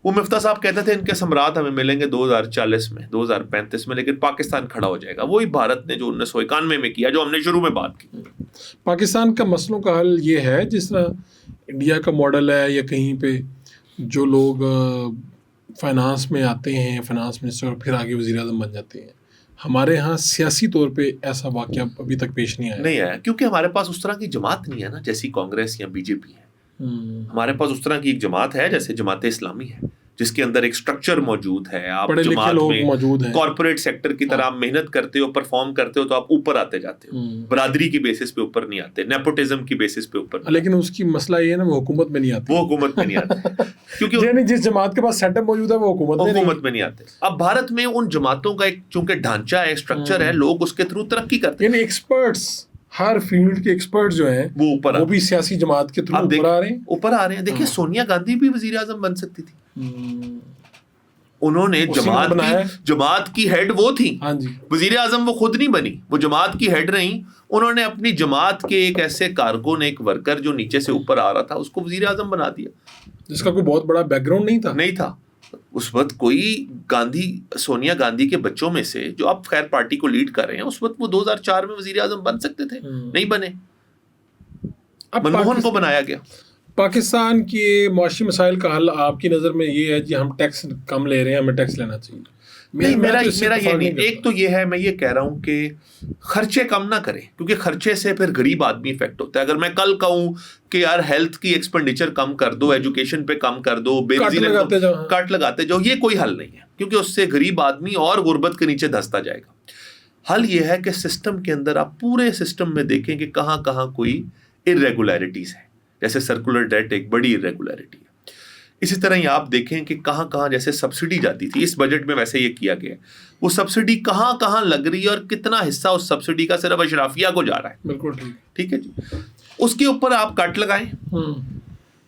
وہ مفتاح صاحب کہتے تھے ان کے ثمرات ہمیں ملیں گے 2040 میں، 2035 میں، لیکن پاکستان کھڑا ہو جائے گا. وہی بھارت نے جو 1991 میں کیا، جو ہم نے شروع میں بات کی. پاکستان کا مسئلوں کا حل یہ ہے جس طرح انڈیا کا ماڈل ہے، یا کہیں پہ جو لوگ فائنانس میں آتے ہیں، فائنانس منسٹر، اور پھر آگے وزیر اعظم بن جاتے ہیں. ہمارے ہاں سیاسی طور پہ ایسا واقعہ ابھی تک پیش نہیں آیا، کیونکہ ہمارے پاس اس طرح کی جماعت نہیں ہے نا جیسی کانگریس یا بی جے پی ہے. ہمارے پاس اس طرح کی ایک جماعت ہے جیسے جماعت اسلامی ہے، جس کے اندر ایک سٹرکچر موجود ہے. آپ جماعت میں کارپوریٹ سیکٹر کی طرح محنت کرتے ہو، پرفارم کرتے ہو تو آپ اوپر آتے جاتے ہو. برادری کی بیسس پہ اوپر نہیں آتے، نیپوٹزم کی بیسس پہ اوپر. لیکن اس کی مسئلہ یہ ہے نا، وہ حکومت میں نہیں آتے. وہ حکومت میں نہیں آتے کیونکہ یعنی جس جماعت کے پاس سیٹ اپ موجود ہے وہ حکومت میں نہیں آتے. اب بھارت میں ان جماعتوں کا ایک چونکہ ڈھانچہ ہے، اسٹرکچر ہے، لوگ اس کے تھرو ترقی کرتے ہیں. یعنی ایکسپرٹس، ہر فیلڈ کے ایکسپرٹ جو ہیں وہ بھی سیاسی جماعت کے تھرو اوپر آ رہے ہیں. دیکھیے سونیا گاندھی بھی وزیر اعظم بن سکتی تھی. انہوں نے جماعت کی ہیڈ وہ تھی، وزیر اعظم وہ خود نہیں بنی، وہ جماعت کی ہیڈ رہی. انہوں نے اپنی جماعت کے ایک ایسے کارکن، ایک ورکر جو نیچے سے اوپر آ رہا تھا، اس کو وزیر اعظم بنا دیا، جس کا کوئی بہت بڑا بیک گراؤنڈ نہیں تھا. اس وقت کوئی سونیا گاندھی کے بچوں میں سے جو اب خیر پارٹی کو لیڈ کر رہے ہیں، اس وقت وہ 2004 میں وزیر اعظم بن سکتے تھے، نہیں بنے. منموہن کو بنایا گیا. پاکستان کے معاشی مسائل کا حل آپ کی نظر میں یہ ہے کہ ہم ٹیکس کم لے رہے ہیں، ہمیں ٹیکس لینا چاہیے. نہیں میرا یہ نہیں. ایک تو یہ ہے, میں یہ کہہ رہا ہوں کہ خرچے کم نہ کریں, کیونکہ خرچے سے پھر غریب آدمی افیکٹ ہوتا ہے. اگر میں کل کہوں کہ یار ہیلتھ کی ایکسپینڈیچر کم کر دو, ایجوکیشن پہ کم کر دو, کٹ لگاتے جاؤ, یہ کوئی حل نہیں ہے, کیونکہ اس سے غریب آدمی اور غربت کے نیچے دھستا جائے گا. حل یہ ہے کہ سسٹم کے اندر آپ پورے سسٹم میں دیکھیں کہ کہاں کہاں کوئی irregularities ہے. جیسے سرکولر ڈیٹ ایک بڑی irregularity ہے. اسی طرح ہی آپ دیکھیں کہ کہاں کہاں جیسے سبسڈی جاتی تھی, اس بجٹ میں ویسے یہ کیا گیا ہے, وہ سبسڈی کہاں کہاں لگ رہی ہے اور کتنا حصہ اس سبسڈی کا صرف اشرافیہ کو جا رہا ہے. بالکل ٹھیک ہے جی, اس کے اوپر آپ کٹ لگائیں,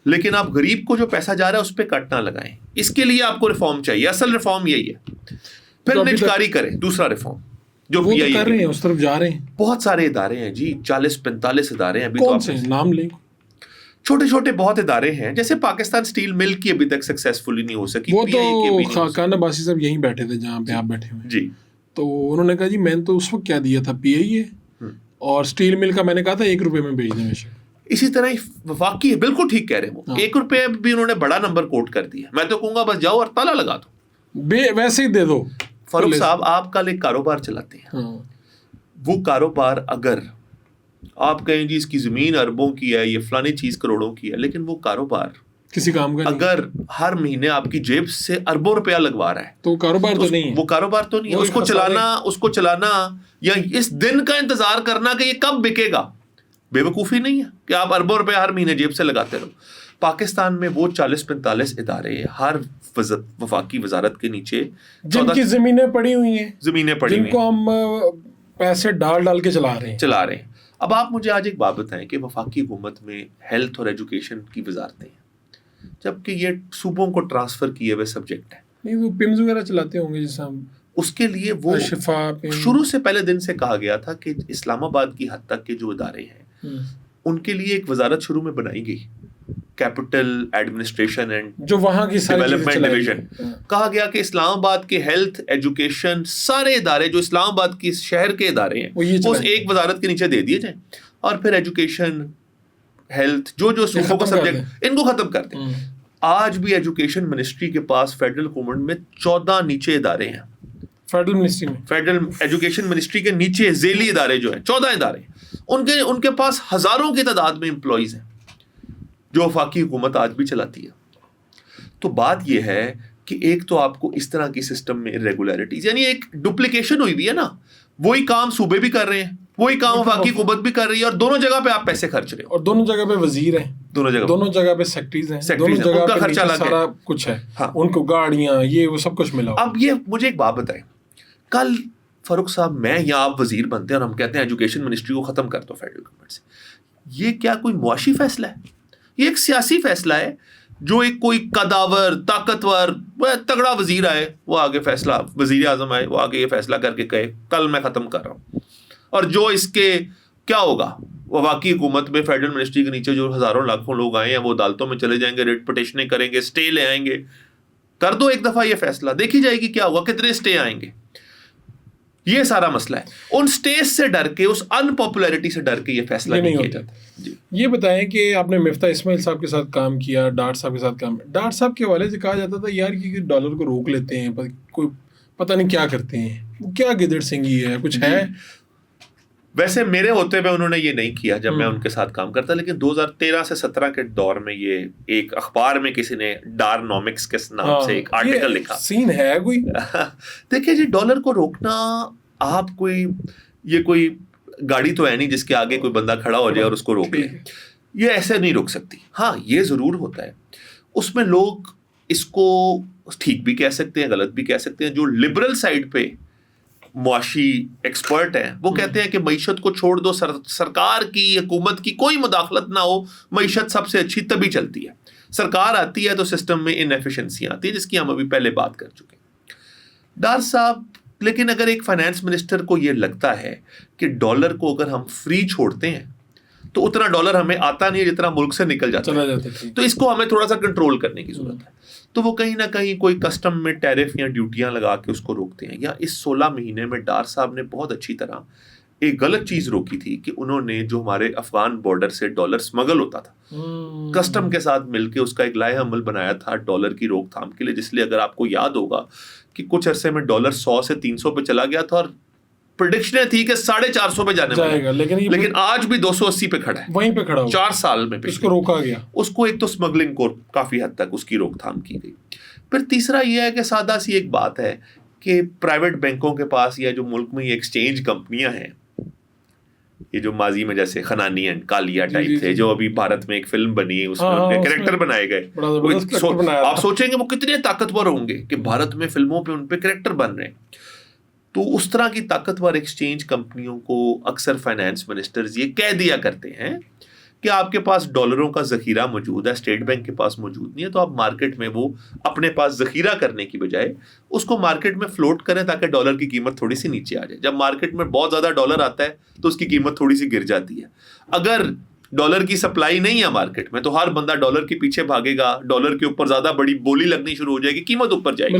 لیکن آپ غریب کو جو پیسہ جا رہا ہے اس پہ کٹ نہ لگائیں. اس کے لیے آپ کو ریفارم چاہیے. اصل ریفارم یہی ہے. پھر نجکاری کریں, دوسرا ریفارم جو وہ کر رہے ہیں, اس طرف جا رہے ہیں. بہت سارے ادارے ہیں جی, 40-45 ادارے ہیں. ابھی کون سے نام لیں؟ چھوٹے چھوٹے بہت ادارے ہیں, جیسے پاکستان اسٹیل مل کی ابھی تک سکسیسفلی نہیں ہو سکی. وہ تو خاقان عباسی صاحب یہیں بیٹھے تھے جہاں پہ آپ بیٹھے ہوئے جی, تو انہوں نے کہا جی میں نے تو اس وقت کیا دیا تھا, پی آئی ہے, اور اسٹیل مل کا میں نے کہا تھا 1 روپے میں بیچ دیں. اسی طرح واقعی بالکل ٹھیک کہہ رہے ہیں وہ, 1 روپے بھی انہوں نے بڑا نمبر کوٹ کر دیا. میں تو کہوں گا بس جاؤ اور تالا لگا دو, ویسے ہی دے دو. فاروق صاحب آپ کل ایک کاروبار چلاتے ہیں, وہ کاروبار اگر آپ کہیں جی اس کی زمین اربوں کی ہے, یہ فلانی چیز کروڑوں کی ہے, لیکن وہ کاروبار کسی کام کا اگر ہر مہینے آپ کی جیب سے اربوں روپیہ لگوا رہا ہے تو کاروبار تو نہیں ہے. وہ کاروبار تو نہیں ہے. اس کو چلانا یا اس دن کا انتظار کرنا کہ یہ کب بکے گا, بے وقوفی نہیں ہے کہ آپ اربوں روپے ہر مہینے جیب سے لگاتے رہو. پاکستان میں وہ 40-45 ادارے ہر وفاقی وزارت کے نیچے جن کی زمینیں پڑی ہوئی ہیں, جن کو ہم پیسے ڈال کے چلا رہے ہیں. اب آپ مجھے آج ایک بات بتائیں کہ وفاقی حکومت میں ہیلتھ اور ایجوکیشن کی وزارتیں ہیں, جبکہ یہ صوبوں کو ٹرانسفر کیے ہوئے سبجیکٹ ہیں. نہیں وہ پمز وغیرہ چلاتے ہوں گے جیسے ہم, اس کے لیے وہ شروع سے پہلے دن سے کہا گیا تھا کہ اسلام آباد کی حد تک کے جو ادارے ہیں ان کے لیے ایک وزارت شروع میں بنائی گئی, کیپٹل ایڈمنسٹریشن اینڈ جو وہاں کی ڈیولپمنٹ ڈویژن. کہا گیا کہ اسلام آباد کے ہیلتھ ایجوکیشن سارے ادارے جو اسلام آباد کے شہر کے ادارے ہیں وہ ایک وزارت کے نیچے دے دیے جائیں, اور پھر ایجوکیشن ہیلتھ جو صوبوں کا سبجیکٹ ان کو ختم کر دیں. آج بھی ایجوکیشن منسٹری کے پاس فیڈرل گورنمنٹ میں 14 نیچے ادارے ہیں. فیڈرل ایجوکیشن منسٹری کے نیچے ذیلی ادارے جو ہیں 14 ادارے, ان کے پاس ہزاروں کی تعداد میں امپلائیز ہیں جو وفاقی حکومت آج بھی چلاتی ہے. تو بات یہ ہے کہ ایک تو آپ کو اس طرح کی سسٹم میں irregularities, یعنی ایک ڈپلیکیشن ہوئی بھی ہے نا, وہی کام صوبے بھی کر رہے ہیں, وہی کام وفاقی حکومت بھی کر رہی ہے, اور دونوں جگہ پہ آپ پیسے خرچ رہے ہیں, اور دونوں جگہ پہ وزیر ہیں, دونوں جگہ پہ سیکٹریز ہیں, دونوں جگہ پہ خرچہ سارا کچھ ہے, ان کو گاڑیاں یہ وہ سب کچھ ملا. اب یہ مجھے ایک بات بتائیں, کل فاروق صاحب میں یا آپ وزیر بنتے ہیں اور ہم کہتے ہیں ایجوکیشن منسٹری کو ختم کر دو فیڈرل گورنمنٹ سے, یہ کیا کوئی معاشی فیصلہ ہے؟ یہ ایک سیاسی فیصلہ ہے جو ایک کوئی قداور طاقتور تگڑا وزیر آئے, وہ آگے فیصلہ, وزیر اعظم آئے, وہ آگے یہ فیصلہ کر کے کہے کل میں ختم کر رہا ہوں, اور جو اس کے کیا ہوگا وفاقی حکومت میں فیڈرل منسٹری کے نیچے جو ہزاروں لاکھوں لوگ آئے ہیں وہ عدالتوں میں چلے جائیں گے, ریٹ پٹیشنیں کریں گے, اسٹے لے آئیں گے. کر دو ایک دفعہ یہ فیصلہ, دیکھی جائے گی کیا ہوگا, کتنے اسٹے آئیں گے. یہ سارا مسئلہ ہے. ان اسٹیز سے ڈر کے, اس ان پاپولیرٹی سے ڈر کے یہ فیصلہ نہیں کیا جاتا. جی یہ بتائیں کہ آپ نے مفتاح اسماعیل صاحب کے ساتھ کام کیا, ڈاٹ صاحب کے ساتھ کام, ڈاٹ صاحب کے حوالے سے کہا جاتا تھا یار کہ ڈالر کو روک لیتے ہیں, کوئی پتہ نہیں کیا کرتے ہیں, کیا گدڑ سنگھی ہے, کچھ ہے. ویسے میرے ہوتے ہوئے انہوں نے یہ نہیں کیا جب میں ان کے ساتھ کام کرتا, لیکن 2013 سے 17 کے دور میں یہ ایک اخبار میں کسی نے ڈارنومکس کے نام سے ایک آرٹیکل لکھا. سین ہے کوئی. دیکھیں جی, ڈالر کو روکنا آپ کوئی گاڑی تو ہے نہیں جس کے آگے کوئی بندہ کھڑا ہو جائے اور اس کو روک لے, یہ ایسے نہیں روک سکتی. ہاں یہ ضرور ہوتا ہے, اس میں لوگ اس کو ٹھیک بھی کہہ سکتے ہیں, غلط بھی کہہ سکتے ہیں. جو لبرل سائڈ پہ معاشی ایکسپرٹ ہیں وہ کہتے ہیں کہ معیشت کو چھوڑ دو, سرکار کی حکومت کی کوئی مداخلت نہ ہو, معیشت سب سے اچھی تبھی چلتی ہے. سرکار آتی ہے تو سسٹم میں انیفیشنسی آتی ہے, جس کی ہم ابھی پہلے بات کر چکے ہیں. ڈار صاحب, لیکن اگر ایک فائنانس منسٹر کو یہ لگتا ہے کہ ڈالر کو اگر ہم فری چھوڑتے ہیں تو اتنا ڈالر ہمیں آتا نہیں ہے جتنا ملک سے نکل جاتا ہے, تو اس کو ہمیں تھوڑا سا کنٹرول کرنے کی ضرورت ہے. تو وہ کہیں نہ کہیں کوئی کسٹم میں ٹیرف یا ڈیوٹیاں لگا کے اس کو روکتے ہیں. یا اس 16 مہینے میں ڈار صاحب نے بہت اچھی طرح ایک غلط چیز روکی تھی کہ انہوں نے جو ہمارے افغان بارڈر سے ڈالر سمگل ہوتا تھا, کسٹم کے ساتھ مل کے اس کا ایک لائحہ عمل بنایا تھا ڈالر کی روک تھام کے لیے, جس لیے اگر آپ کو یاد ہوگا کہ کچھ عرصے میں ڈالر 100 سے 300 پہ چلا گیا تھا اور پریڈکشنیں تھی کہ 450 پہ جانے والا, لیکن آج بھی 280 پہ کھڑا ہے, وہیں پہ کھڑا 4 سال میں اس کو روکا گیا. اس کو ایک تو اسمگلنگ کو کافی حد تک اس کی روک تھام کی گئی. پھر تیسرا یہ ہے کہ سادہ سی ایک بات ہے کہ پرائیویٹ بینکوں کے پاس یا جو ملک میں یہ ایکسچینج کمپنیاں ہیں, یہ جو ماضی میں جیسے خنانی اینڈ کالیا ٹائپ تھے, جو ابھی بھارت میں ایک فلم بنی, اس میں ان کے کریکٹر بنائے گئے, آپ سوچیں گے وہ کتنے طاقتور ہوں گے کہ بھارت میں فلموں پہ ان پہ کریکٹر بن رہے ہیں. تو اس طرح کی طاقتور ایکسچینج کمپنیوں کو اکثر فائنانس منسٹرز یہ کہہ دیا کرتے ہیں کہ آپ کے پاس ڈالروں کا ذخیرہ موجود ہے, اسٹیٹ بینک کے پاس موجود نہیں ہے, تو آپ مارکیٹ میں وہ اپنے پاس ذخیرہ کرنے کی بجائے اس کو مارکیٹ میں فلوٹ کریں تاکہ ڈالر کی قیمت تھوڑی سی نیچے آ جائے. جب مارکیٹ میں بہت زیادہ ڈالر آتا ہے تو اس کی قیمت تھوڑی سی گر جاتی ہے. اگر ڈالر کی سپلائی نہیں ہے مارکیٹ میں تو ہر بندہ ڈالر کے پیچھے بھاگے گا, ڈالر کے اوپر زیادہ بڑی بولی لگنی شروع ہو جائے گی, قیمت اوپر جائے گی.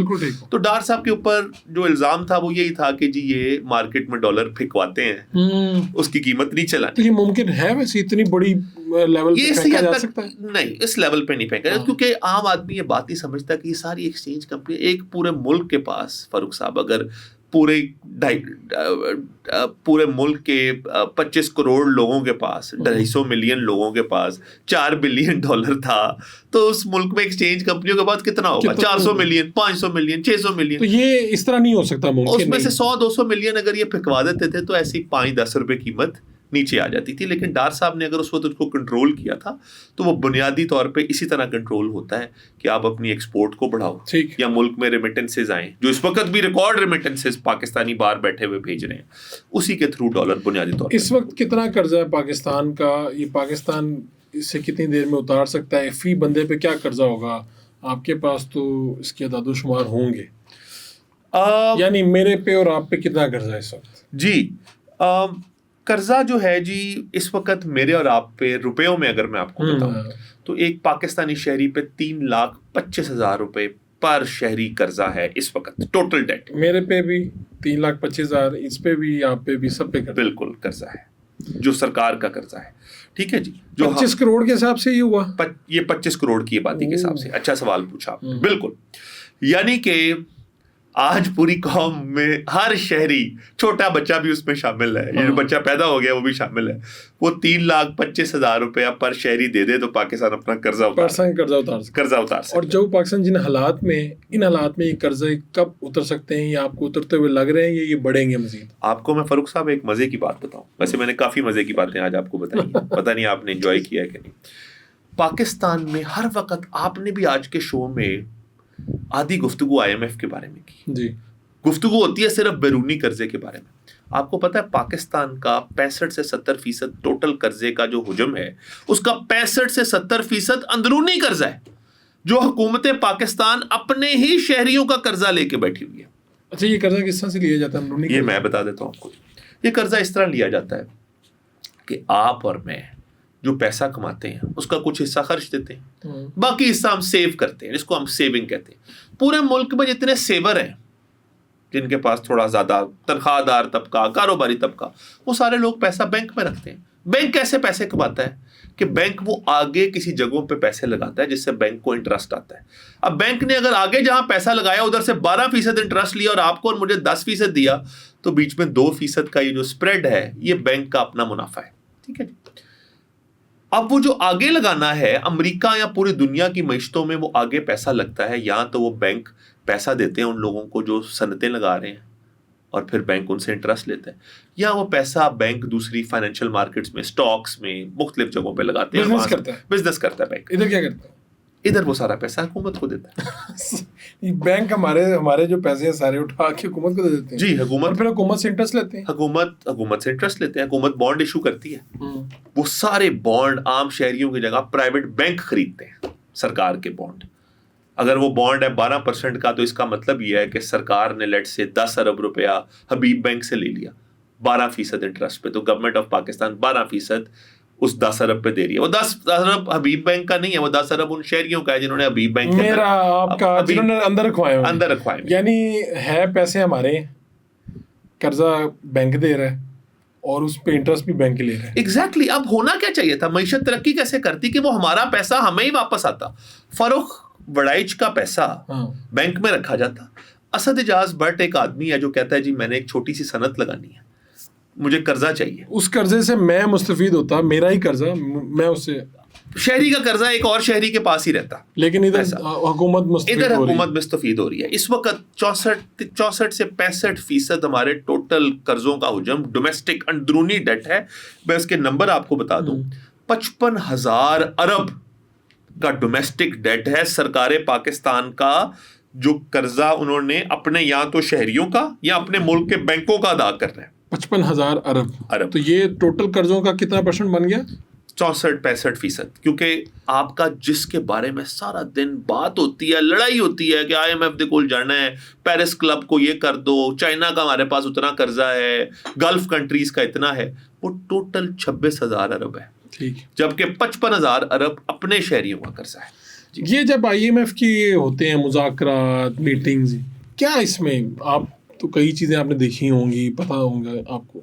تو ڈار صاحب کے اوپر جو الزام تھا وہ یہی تھا کہ جی یہ مارکیٹ میں ڈالر پھینکواتے ہیں, اس کی قیمت نہیں چلاتے. یہ ممکن ہے ویسے اتنی بڑی لیول پہ پھینکا جا سکتا ہے؟ نہیں, اس لیول پہ نہیں پھینکا, کیونکہ عام آدمی یہ بات نہیں سمجھتا کہ یہ ساری ایکسچینج کمپنی ایک پورے ملک کے پاس, فاروق صاحب اگر پورے ملک کے 25 کروڑ لوگوں کے پاس, 250 ملین لوگوں کے پاس $4 بلین تھا, تو اس ملک میں ایکسچینج کمپنیوں کے پاس کتنا ہوگا؟ 400 ملین, 500 ملین, 600 ملین. تو یہ اس طرح نہیں ہو سکتا. اس میں سے 100-200 ملین اگر یہ پھینکوا دیتے تھے تو ایسی 5-10 روپے قیمت نیچے آ جاتی تھی. لیکن ڈار صاحب نے اگر اس وقت اس کو کنٹرول کیا تھا تو وہ بنیادی طور پہ اسی طرح کنٹرول ہوتا ہے کہ آپ اپنی ایکسپورٹ کو بڑھاؤ, یا ملک میں ریمیٹنسز آئیں, جو اس وقت بھی ریکارڈ ریمیٹنسز پاکستانی باہر بیٹھے ہوئے بھیج رہے ہیں, اسی کے تھرو ڈالر بنیادی طور پر. اس وقت کتنا قرضہ ہے پاکستان کا؟ یہ پاکستان اس سے کتنی دیر میں اتار سکتا ہے؟ فی بندے پہ کیا قرضہ ہوگا؟ آپ کے پاس تو اس کے اعداد و شمار ہوں گے, یعنی میرے پہ اور آپ پہ کتنا قرضہ ہے اس وقت؟ جی, قرضہ جو ہے جی اس وقت میرے اور آپ پہ روپیوں میں اگر میں آپ کو بتاؤں تو ایک پاکستانی شہری پہ 3,25,000 روپے پر شہری قرضہ ہے اس وقت, ٹوٹل ڈیٹ. میرے پہ بھی 3,25,000, اس پہ بھی, آپ پہ بھی, سب پہ بالکل قرضہ ہے جو سرکار کا قرضہ ہے. ٹھیک ہے جی, جو 25 کروڑ کے حساب سے یہ ہوا, یہ 25 کروڑ کی آبادی کے حساب سے. اچھا سوال پوچھا آپ نے, بالکل. یعنی کہ آج پوری قوم میں ہر شہری, چھوٹا بچہ بھی اس میں شامل ہے, یہ جو بچہ پیدا ہو گیا وہ بھی شامل ہے, وہ 3,25,000 روپیہ پر شہری دے دے تو پاکستان اپنا قرضہ اتار سکتا. اور جو پاکستان جن حالات میں, ان حالات میں یہ قرضے کب اتر سکتے ہیں, یا آپ کو اترتے ہوئے لگ رہے ہیں, یا یہ بڑھیں گے مزید؟ آپ کو میں فاروق صاحب ایک مزے کی بات بتاؤں. ویسے میں نے کافی مزے کی باتیں آج آپ کو بتائی, پتہ نہیں آپ نے انجوائے کیا ہے کہ نہیں. پاکستان میں ہر وقت, آپ نے بھی آج کے شو میں آدھی گفتگو IMF کے بارے میں کی, جی گفتگو ہوتی ہے صرف بیرونی قرضے کے بارے میں. آپ کو پتا ہے پاکستان کا 65 سے 70% ٹوٹل قرضے کا جو حجم ہے, اس کا 65 سے 70% اندرونی قرضہ ہے, جو حکومت پاکستان اپنے ہی شہریوں کا قرضہ لے کے بیٹھی ہوئی ہے. اچھا, یہ قرضہ کس طرح سے لیا جاتا ہے اندرونی؟ یہ میں بتا دیتا ہوں آپ کو. یہ قرضہ اس طرح لیا جاتا ہے کہ آپ اور میں جو پیسہ کماتے ہیں اس کا کچھ حصہ خرچ دیتے ہیں, باقی حصہ ہم سیو کرتے ہیں, جس کو ہم سیونگ کہتے ہیں. پورے ملک میں جتنے سیور ہیں, جن کے پاس تھوڑا زیادہ تنخواہ دار طبقہ, کاروباری طبقہ, وہ سارے لوگ پیسہ بینک میں رکھتے ہیں. بینک کیسے پیسے کماتا ہے کہ بینک وہ آگے کسی جگہوں پہ پیسے لگاتا ہے جس سے بینک کو انٹرسٹ آتا ہے. اب بینک نے اگر آگے جہاں پیسہ لگایا ادھر سے 12% انٹرسٹ لیا اور آپ کو اور مجھے 10% دیا, تو بیچ میں 2% کا یہ جو اسپریڈ ہے یہ بینک کا اپنا منافع ہے. ٹھیک ہے جی. اب وہ جو آگے لگانا ہے امریکہ یا پوری دنیا کی معیشتوں میں, وہ آگے پیسہ لگتا ہے, یا تو وہ بینک پیسہ دیتے ہیں ان لوگوں کو جو صنعتیں لگا رہے ہیں, اور پھر بینک ان سے انٹرسٹ لیتا ہے, یا وہ پیسہ بینک دوسری فائنینشیل مارکیٹس میں, سٹاکس میں, مختلف جگہوں پہ لگاتے ہیں, بزنس کرتا ہے بینک. ادھر کیا کرتا ہے؟ ادھر وہ سارا پیسہ حکومت کو دیتا ہے. بینک ہمارے جو پیسے ہیں سارے اٹھا کے حکومت کو دے دیتے ہیں. جی, حکومت, پھر حکومت سے انٹرسٹ لیتے ہیں. حکومت سے انٹرسٹ لیتے ہیں. حکومت بانڈ ایشو کرتی ہے, وہ سارے بانڈ عام شہریوں کی جگہ پرائیویٹ بینک خریدتے ہیں, سرکار کے بانڈ. اگر وہ بانڈ ہے 12% کا, تو اس کا مطلب یہ ہے کہ سرکار نے لیٹ سے 10 ارب روپیہ حبیب بینک سے لے لیا 12% انٹرسٹ پہ, تو گورنمنٹ آف پاکستان 12% اس 10 ارب پہ دے رہی ہے. وہ 10 ارب حبیب بینک کا نہیں ہے, وہ 10 ارب ان شہریوں کا ہے جنہوں نے حبیب بینک اندر رکھوائے. یعنی ہے پیسے ہمارے, قرضہ بینک دے رہا ہے, اور اس پہ انٹرسٹ بھی بینک لے رہے ہیں. ایگزیکٹلی. اب ہونا کیا چاہیے تھا, معیشت ترقی کیسے کرتی کہ وہ ہمارا پیسہ ہمیں ہی واپس آتا. فاروق وڑائچ کا پیسہ بینک میں رکھا جاتا. اسد اعجاز بٹ ایک آدمی ہے جو کہتا ہے جی میں نے ایک چھوٹی سی صنعت لگانی ہے, مجھے قرضہ چاہیے. اس قرضے سے میں مستفید ہوتا, میرا ہی قرضہ, میں اس سے, شہری کا قرضہ ایک اور شہری کے پاس ہی رہتا, لیکن ادھر حکومت مستفید ہو رہی ہے. اس وقت 64 سے 65% ہمارے ٹوٹل قرضوں کا حجم ڈومیسٹک اندرونی ڈیٹ ہے. میں اس کے نمبر آپ کو بتا دوں, 55,000 ارب کا ڈومیسٹک ڈیٹ ہے سرکار پاکستان کا, جو قرضہ انہوں نے اپنے یا تو شہریوں کا یا اپنے ملک کے بینکوں کا ادا کر رہے ہیں. 55,000 ارب. تو یہ ٹوٹل قرضوں کا کتنا پرسنٹ بن گیا؟ 64-65%. کیونکہ آپ کا جس کے بارے میں سارا دن بات ہوتی ہے, لڑائی ہوتی ہے کہ IMF دے کول جانا ہے, پیرس کلب کو یہ کر دو, چائنا کا ہمارے پاس اتنا قرضہ ہے, گلف کنٹریز کا اتنا ہے, وہ ٹوٹل 26,000 ارب ہے. ٹھیک. جبکہ 55,000 ارب اپنے شہریوں کا قرضہ ہے. یہ جب IMF کی ہوتے ہیں مذاکرات, میٹنگز, کیا اس میں آپ تو کئی چیزیں آپ نے دیکھی ہوں گی, پتہ ہوں گا آپ کو,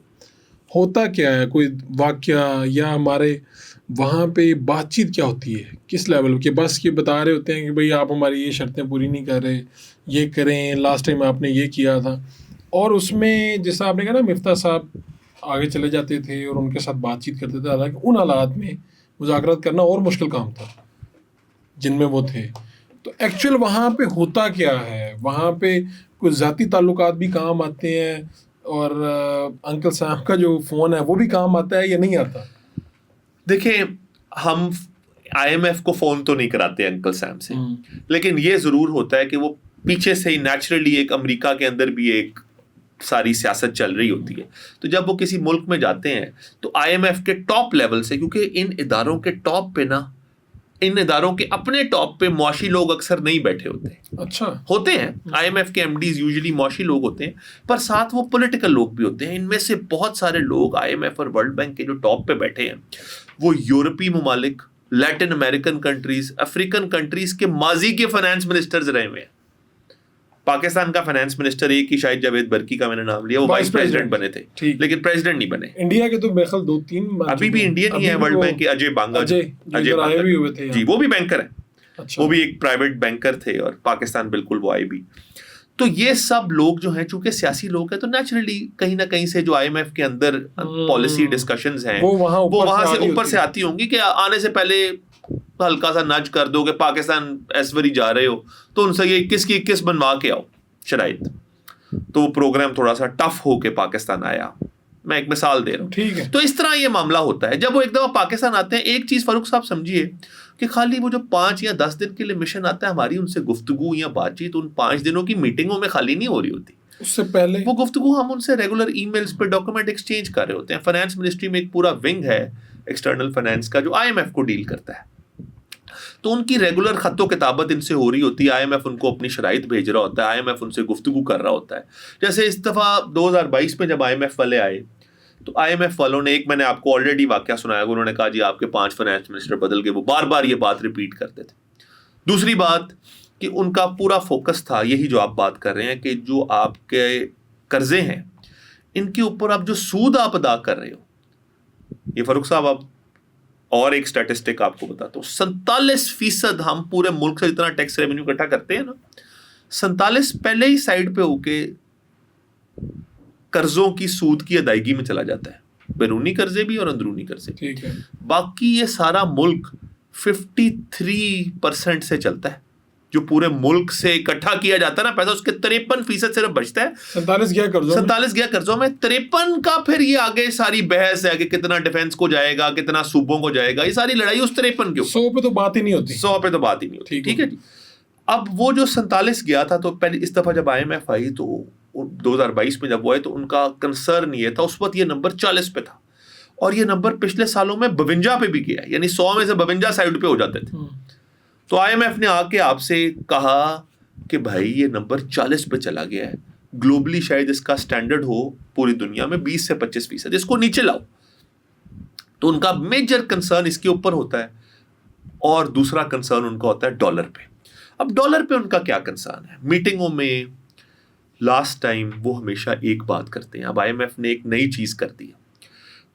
ہوتا کیا ہے؟ کوئی واقعہ یا ہمارے وہاں پہ بات چیت کیا ہوتی ہے, کس لیول کے؟ بس یہ بتا رہے ہوتے ہیں کہ بھئی آپ ہماری یہ شرطیں پوری نہیں کر رہے, یہ کریں, لاسٹ ٹائم آپ نے یہ کیا تھا. اور اس میں جیسا آپ نے کہا نا, مفتاح صاحب آگے چلے جاتے تھے اور ان کے ساتھ بات چیت کرتے تھے, حالانکہ ان حالات میں مذاکرات کرنا اور مشکل کام تھا جن میں وہ تھے. تو ایکچوئل وہاں پہ ہوتا کیا ہے؟ وہاں پہ کوئی ذاتی تعلقات بھی کام آتے ہیں, اور انکل صاحب کا جو فون ہے وہ بھی کام آتا ہے یا نہیں آتا؟ دیکھیں, ہم IMF کو فون تو نہیں کراتے انکل سیم سے, لیکن یہ ضرور ہوتا ہے کہ وہ پیچھے سے ہی نیچرلی ایک امریکہ کے اندر بھی ایک ساری سیاست چل رہی ہوتی ہے. تو جب وہ کسی ملک میں جاتے ہیں تو IMF کے ٹاپ لیول سے, کیونکہ ان اداروں کے ٹاپ پہ نا, ان اداروں کے اپنے ٹاپ پہ معاشی لوگ اکثر نہیں بیٹھے ہوتے. اچھا. ہوتے ہیں IMF کے MDs یوزلی معاشی لوگ ہوتے ہیں, پر ساتھ وہ پولیٹیکل لوگ بھی ہوتے ہیں. ان میں سے بہت سارے لوگ IMF اور ورلڈ بینک کے جو ٹاپ پہ بیٹھے ہیں وہ یورپی ممالک, Latin American countries, African countries کے ماضی کے فائنانس منسٹرز رہے ہوئے ہیں. پاکستان کا فائنانس منسٹر ایک ہی شاہد جاوید برکی کا میں نے نام لیا, وہ وائس پریزیڈنٹ بنے تھے لیکن پریزیڈنٹ نہیں بنے. انڈیا کے تو میرے خیال 2-3 ابھی بھی انڈین ہی ہے ورلڈ بینک کے, اجے بانگا جی, وہ بھی بینکر ہیں, وہ بھی ایک پرائیویٹ بینکر تھے, اور پاکستان بالکل وہ آئے بھی. تو یہ سب لوگ جو ہیں چونکہ سیاسی لوگ ہیں, تو نیچرلی کہیں نہ کہیں سے جو IMF کے اندر پالیسی ڈسکشنز ہیں وہ وہاں سے اوپر سے آتی ہوں گی کہ آنے سے پہلے ہلکا سا نج کر دو کہ پاکستان ایسوری جا رہے ہو تو ان سے یہ 21 کی 21 بنوا کے آؤ شرائط. تو وہ پروگرام تھوڑا سا ٹف ہو کے پاکستان آیا. میں ایک مثال دے رہا ہوں. ٹھیک ہے. تو اس طرح یہ معاملہ ہوتا ہے. جب وہ ایک دفعہ پاکستان آتے ہیں, ایک چیز فاروق صاحب سمجھیے کہ خالی وہ جو 5 یا 10 دن کے لیے مشن آتا ہے, ہماری ان سے گفتگو یا بات چیت ان 5 دنوں کی میٹنگوں میں خالی نہیں ہو رہی ہوتی. اس سے پہلے وہ گفتگو ہم ان سے ریگولر ای میلز پہ ڈاکومنٹ ایکسچینج کر رہے ہوتے ہیں. فائنانس منسٹری میں ایک پورا ونگ ہے ایکسٹرنل فائنانس کا جو IMF کو ڈیل کرتا ہے, تو ان کی ریگولر خط و کتابت ان سے ہو رہی ہوتی ہے. IMF ان کو اپنی شرائط بھیج رہا ہوتا ہے, IMF ان سے گفتگو کر رہا ہوتا ہے. جیسے اس دفعہ 2022 میں جب IMF والے آئے تو IMF والوں نے, ایک میں نے آپ کو آلریڈی واقعہ سنایا, انہوں نے کہا جی آپ کے 5 فائنانس منسٹر بدل گئے. وہ بار بار یہ بات ریپیٹ کرتے تھے. دوسری بات کہ ان کا پورا فوکس تھا یہی جو آپ بات کر رہے ہیں کہ جو آپ کے قرضے ہیں ان کے اوپر آپ جو سود آپ ادا کر رہے ہو. یہ فاروق صاحب آپ اور ایک سٹیٹسٹک آپ کو بتاتا ہوں, 47% ہم پورے ملک سے جتنا ٹیکس ریونیو اکٹھا کرتے ہیں نا, 47 پہلے ہی سائڈ پہ ہو کے قرضوں کی سود کی ادائیگی میں چلا جاتا ہے, بیرونی قرضے بھی اور اندرونی قرضے. ٹھیک ہے. باقی یہ سارا ملک 53% سے چلتا ہے, جو پورے ملک سے اکٹھا کیا جاتا ہے نا پیسہ, اس کے 53% صرف بچتا ہے. 47 گیا قرضوں میں. 53 کا پھر یہ آگے ساری بحث ہے کہ کتنا ڈیفینس کو جائے گا, کتنا صوبوں کو جائے گا, یہ ساری لڑائی اس 53 کے اوپر. 100 پہ تو بات ہی نہیں ہوتی. 100 پہ تو بات ہی نہیں ہوتی. ٹھیک ہے جی. اب وہ جو 47 گیا تھا, تو پہلے اس دفعہ جب IMF آئی تو 2022 میں جب وہ آئے تو ان کا کنسرن یہ تھا, اس وقت یہ نمبر 40 پہ تھا, اور یہ نمبر پچھلے سالوں میں 52 پہ بھی گیا, یعنی 100 میں سے 52 سائڈ پہ ہو جاتے تھے. تو IMF نے آ کے آپ سے کہا کہ بھائی یہ نمبر 40 پہ چلا گیا ہے, گلوبلی شاید اس کا سٹینڈرڈ ہو پوری دنیا میں 20 سے 25%, اس کو نیچے لاؤ. تو ان کا میجر کنسرن اس کے اوپر ہوتا ہے, اور دوسرا کنسرن ان کا ہوتا ہے ڈالر پہ. اب ڈالر پہ ان کا کیا کنسرن ہے؟ میٹنگوں میں لاسٹ ٹائم وہ ہمیشہ ایک بات کرتے ہیں, اب IMF نے ایک نئی چیز کر دی ہے.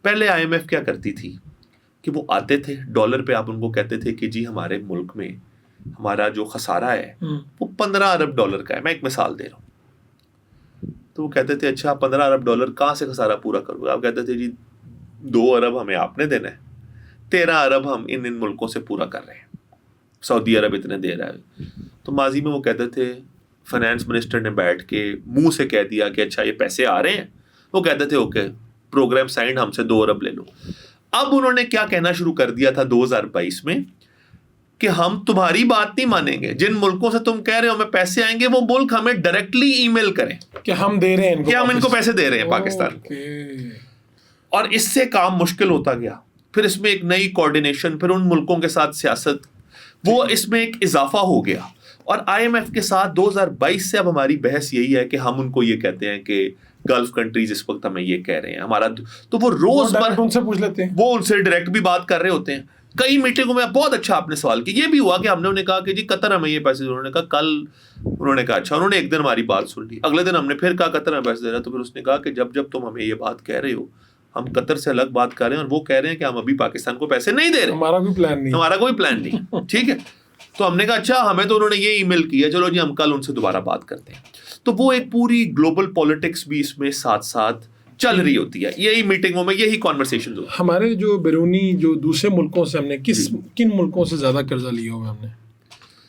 پہلے IMF کیا کرتی تھی کہ وہ آتے تھے ڈالر پہ، آپ ان کو کہتے تھے کہ جی ہمارے ملک میں ہمارا جو خسارہ ہے وہ 15 ارب ڈالر کا ہے، میں ایک مثال دے رہا ہوں. تو وہ کہتے تھے اچھا 15 ارب ڈالر کہاں سے خسارہ پورا کرو گے؟ آپ کہتے تھے جی 2 ارب ہمیں آپ نے دینا ہے، 13 ارب ہم ان ملکوں سے پورا کر رہے ہیں، سعودی عرب اتنے دے رہا ہے. تو ماضی میں وہ کہتے تھے، فائنانس منسٹر نے بیٹھ کے منہ سے کہہ دیا کہ اچھا یہ پیسے آ رہے ہیں، وہ کہتے تھے اوکے پروگرام سائنڈ، ہم سے 2 ارب لے لو. اب انہوں نے کیا کہنا شروع کر دیا تھا 2022 میں کہ ہم تمہاری بات نہیں مانیں گے، جن ملکوں سے تم کہہ رہے ہو ہمیں پیسے آئیں گے وہ ملک ہمیں ڈائریکٹلی ای میل کریں کہ ہم دے رہے ہیں، کہ ہم ان کو پیسے دے رہے ہیں پاکستان کو. اور اس سے کام مشکل ہوتا گیا. پھر اس میں ایک نئی کوارڈینیشن، پھر ان ملکوں کے ساتھ سیاست، وہ اس میں ایک اضافہ ہو گیا. اور IMF کے ساتھ 2022 سے اب ہماری بحث یہی ہے کہ ہم ان کو یہ کہتے ہیں کہ گلف کنٹریز اس وقت ہمیں یہ کہہ رہے ہیں ہمارا، تو وہ روز ان سے پوچھ لیتے ہیں، وہ ان سے ڈائریکٹ بھی بات کر رہے ہوتے ہیں. کئی میٹنگوں میں بہت اچھا آپ نے سوال کیا، یہ بھی ہوا کہ ہم نے انہیں کہا کہ جی قطر ہمیں یہ پیسے، انہوں نے کہا کل، انہوں نے کہا اچھا، انہوں نے ایک دن ہماری بات سن لی، اگلے دن ہم نے پھر کہا قطر ہمیں پیسے دے رہا ہے. تو پھر اس نے کہا کہ جب تم ہمیں یہ بات کہہ رہے ہو، ہم قطر سے الگ بات کر رہے ہیں اور وہ کہہ رہے ہیں کہ ہم ابھی پاکستان کو پیسے نہیں دے رہے، ہمارا کوئی پلان نہیں. ٹھیک ہے. تو ہم نے کہا اچھا ہمیں تو انہوں نے یہ ای میل کیا، چلو جی ہم کل ان سے دوبارہ بات کرتے ہیں. تو وہ ایک پوری گلوبل پالیٹکس بھی اس میں ساتھ ساتھ چل رہی ہوتی ہے، یہی میٹنگوں میں یہی کانورسیشن ہوتی ہے. ہمارے جو بیرونی جو دوسرے ملکوں سے ہم نے کن ملکوں سے زیادہ قرضہ لیا ہوا ہم نے؟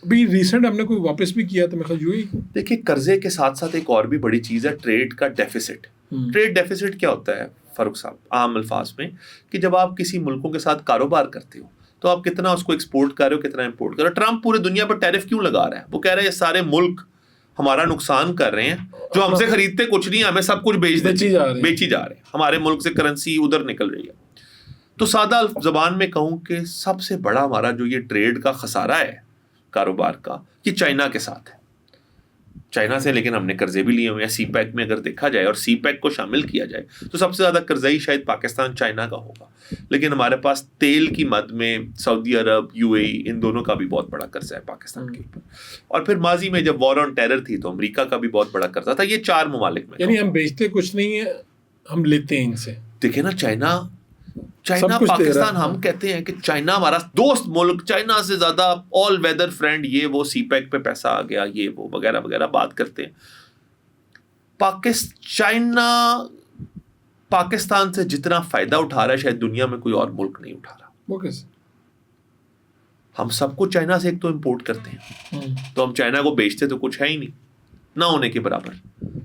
ابھی ریسنٹ ہم نے کوئی واپس بھی کیا تو میرا UAE. دیکھیں قرضے کے ساتھ ساتھ ایک اور بھی بڑی چیز ہے ٹریڈ کا ڈیفیسٹ. ٹریڈ ڈیفیسٹ کیا ہوتا ہے فاروق صاحب عام الفاظ میں؟ کہ جب آپ کسی ملکوں کے ساتھ کاروبار کرتے ہو تو آپ کتنا اس کو ایکسپورٹ کر رہے ہو، کتنا امپورٹ کر رہے ہو. ٹرمپ پورے دنیا پر ٹیرف کیوں لگا رہا ہے؟ وہ کہہ رہا ہے یہ سارے ملک ہمارا نقصان کر رہے ہیں، جو ہم سے خریدتے کچھ نہیں، ہمیں سب کچھ بیچی جا رہے ہیں، ہمارے ملک سے کرنسی ادھر نکل رہی ہے. تو سادہ زبان میں کہوں کہ سب سے بڑا ہمارا جو یہ ٹریڈ کا خسارہ ہے کاروبار کا، یہ چائنا کے ساتھ ہے، چائنا سے. لیکن ہم نے قرضے بھی لیے ہوئے ہیں. سی پیک میں اگر دیکھا جائے اور سی پیک کو شامل کیا جائے تو سب سے زیادہ قرضائی شاید پاکستان چائنا کا ہوگا. لیکن ہمارے پاس تیل کی مد میں سعودی عرب، UAE، ان دونوں کا بھی بہت بڑا قرضہ ہے پاکستان کے اوپر. اور پھر ماضی میں جب وار آن ٹیرر تھی تو امریکہ کا بھی بہت بڑا قرضہ تھا. یہ 4 ممالک میں، یعنی ہم بیچتے کچھ نہیں ہے، ہم لیتے ہیں ان سے. دیکھیں نا چائنا پاکستان، ہم کہتے ہیں کہ چائنا ہمارا دوست ملک، چائنا سے زیادہ آل ویدر فرینڈ، یہ وہ سی پیک پہ پیسہ آ گیا، یہ وہ وغیرہ وغیرہ بات کرتے ہیں. چائنا پاکستان سے جتنا فائدہ اٹھا رہا ہے شاید دنیا میں کوئی اور ملک نہیں اٹھا رہا. وہ کیسے؟ ہم سب کو چائنا سے ایک تو امپورٹ کرتے ہیں، تو ہم چائنا کو بیچتے تو کچھ ہے ہی نہیں، نہ ہونے کے برابر.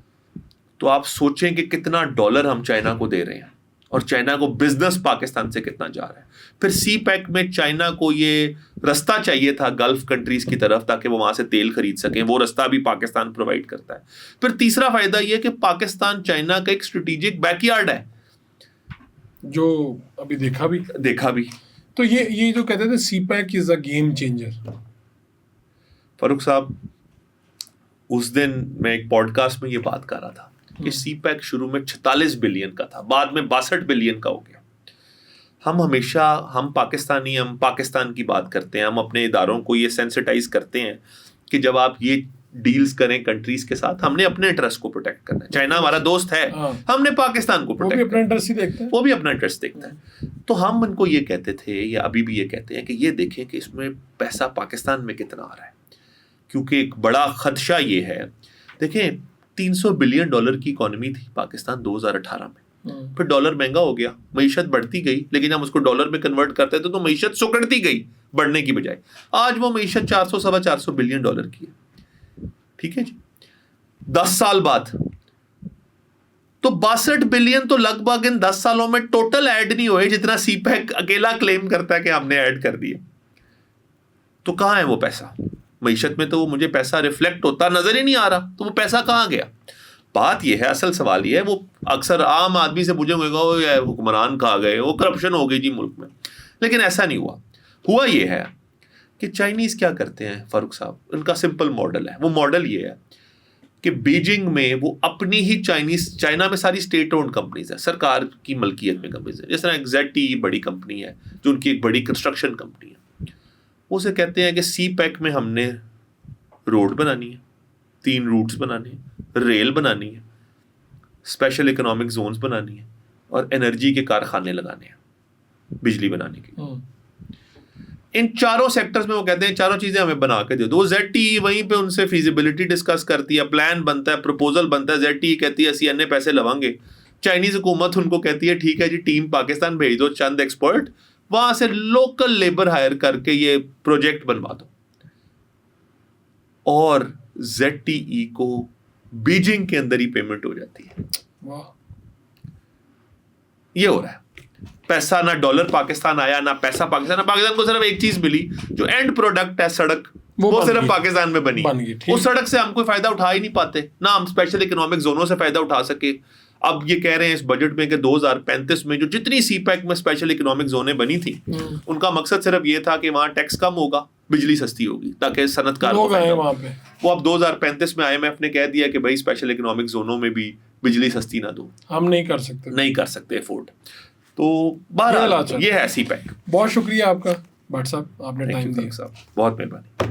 تو آپ سوچیں کہ کتنا ڈالر ہم چائنا کو دے رہے ہیں اور چائنا کو بزنس پاکستان سے کتنا جا رہا ہے. پھر سی پیک میں چائنا کو یہ رستہ چاہیے تھا گلف کنٹریز کی طرف تاکہ وہ وہاں سے تیل خرید سکیں، وہ رستہ بھی پاکستان پرووائڈ کرتا ہے. پھر تیسرا فائدہ یہ کہ پاکستان چائنا کا ایک اسٹریٹجک بیک یارڈ ہے، جو ابھی دیکھا بھی. تو یہ جو کہتے تھے CPEC is a game changer. Farooq Sahab اس دن میں ایک پوڈ کاسٹ میں یہ بات کر رہا تھا کہ سی پیک شروع میں 46 بلین کا تھا، بعد میں 62 بلین کا ہو گیا. ہم پاکستان کی بات کرتے ہیں، ہم اپنے اداروں کو یہ سینسٹائز کرتے ہیں کہ جب آپ یہ ڈیلز کریں کنٹریز کے ساتھ، ہم نے اپنے انٹرسٹ کو پروٹیکٹ کرنا ہے. چائنا ہمارا دوست ہے، ہم نے پاکستان کو پروٹیکٹ کرنا ہے، وہ بھی اپنا انٹرسٹ دیکھتا ہے. تو ہم ان کو یہ کہتے تھے یا ابھی بھی یہ کہتے ہیں کہ یہ دیکھیں کہ اس میں پیسہ پاکستان میں کتنا آ رہا ہے، کیونکہ ایک بڑا خدشہ یہ ہے. دیکھیں 300 بلین ڈالر کی اکانومی تھی پاکستان 2018 میں، پھر ڈالر مہنگا ہو گیا، معیشت بڑھتی گئی، لیکن ہم اس کو ڈالر میں کنورٹ کرتے تھے تو معیشت سکڑتی گئی بڑھنے کی بجائے. آج وہ معیشت 400-450 بلین ڈالر کی ہے. ٹھیک ہے جی، 10 سال بعد تو 62 بلین تو لگ بھگ ان 10 سالوں میں ٹوٹل ایڈ نہیں ہوئے جتنا سی پیک اکیلا کلیم کرتا ہے کہ ہم نے ایڈ کر دیے. تو کہاں ہے وہ پیسہ؟ معیشت میں تو وہ مجھے پیسہ ریفلیکٹ ہوتا نظر ہی نہیں آ رہا، تو وہ پیسہ کہاں گیا؟ بات یہ ہے، اصل سوال یہ ہے، وہ اکثر عام آدمی سے پوچھیں گے حکمران کہاں گئے، وہ کرپشن ہو گئی جی ملک میں. لیکن ایسا نہیں ہوا یہ ہے کہ چائنیز کیا کرتے ہیں فاروق صاحب، ان کا سمپل ماڈل ہے. وہ ماڈل یہ ہے کہ بیجنگ میں وہ اپنی ہی چائنا میں ساری اسٹیٹ اونڈ کمپنیز ہیں، سرکار کی ملکیت میں کمپنیز ہیں. جس طرح ZTE بڑی کمپنی ہے جو ان کی ایک بڑی کنسٹرکشن کمپنی ہے. وہ اسے کہتے ہیں کہ سی پیک میں ہم نے روڈ بنانی ہے، 3 روٹس بنانے ہیں، ریل بنانی ہے، اسپیشل اکنامک زونز بنانی ہے، اور انرجی کے کارخانے لگانے ہیں بجلی بنانے کے. ان چاروں سیکٹرز میں وہ کہتے ہیں چاروں چیزیں ہمیں بنا کے دے دو. زیڈ ٹی وہیں پہ ان سے فیزیبلٹی ڈسکس کرتی ہے, پلان بنتا ہے, پروپوزل بنتا ہے. زیڈ ٹی کہتی ہے اسی انے پیسے لوانگے. چائنیز حکومت ان کو کہتی ہے ٹھیک ہے جی ٹیم پاکستان بھیج دو, چند ایکسپرٹ, وہاں سے لوکل لیبر ہائر کر کے یہ پروجیکٹ بنوا دو. اور زیڈ ٹی ای کو بیجنگ کے اندر ہی پیمنٹ ہو جاتی ہے. یہ ہو رہا ہے. پیسہ نہ ڈالر پاکستان آیا نہ پیسہ پاکستان کو صرف ایک چیز ملی جو اینڈ پروڈکٹ ہے سڑک, وہ صرف پاکستان میں بنی. اس سڑک سے ہم کوئی فائدہ اٹھا ہی نہیں پاتے, نہ ہم اسپیشل اکنامک زونوں سے فائدہ اٹھا سکے. اب یہ کہہ رہے ہیں اس بجٹ میں کہ 2035 میں جو جتنی سی پیک میں اسپیشل اکنامک زونیں بنی تھی ان کا مقصد صرف یہ تھا کہ وہاں ٹیکس کم ہوگا, بجلی سستی ہوگی تاکہ صنعت کار وہ اب 2035 میں IMF نے کہہ دیا کہ بھائی اسپیشل اکنامک زونوں میں بھی بجلی سستی نہ دو, ہم نہیں کر سکتے افورڈ. تو بہرحال یہ ہے سی پیک. بہت شکریہ آپ کا بھٹ صاحب, آپ نے ٹائم دیا. بہت مہربانی.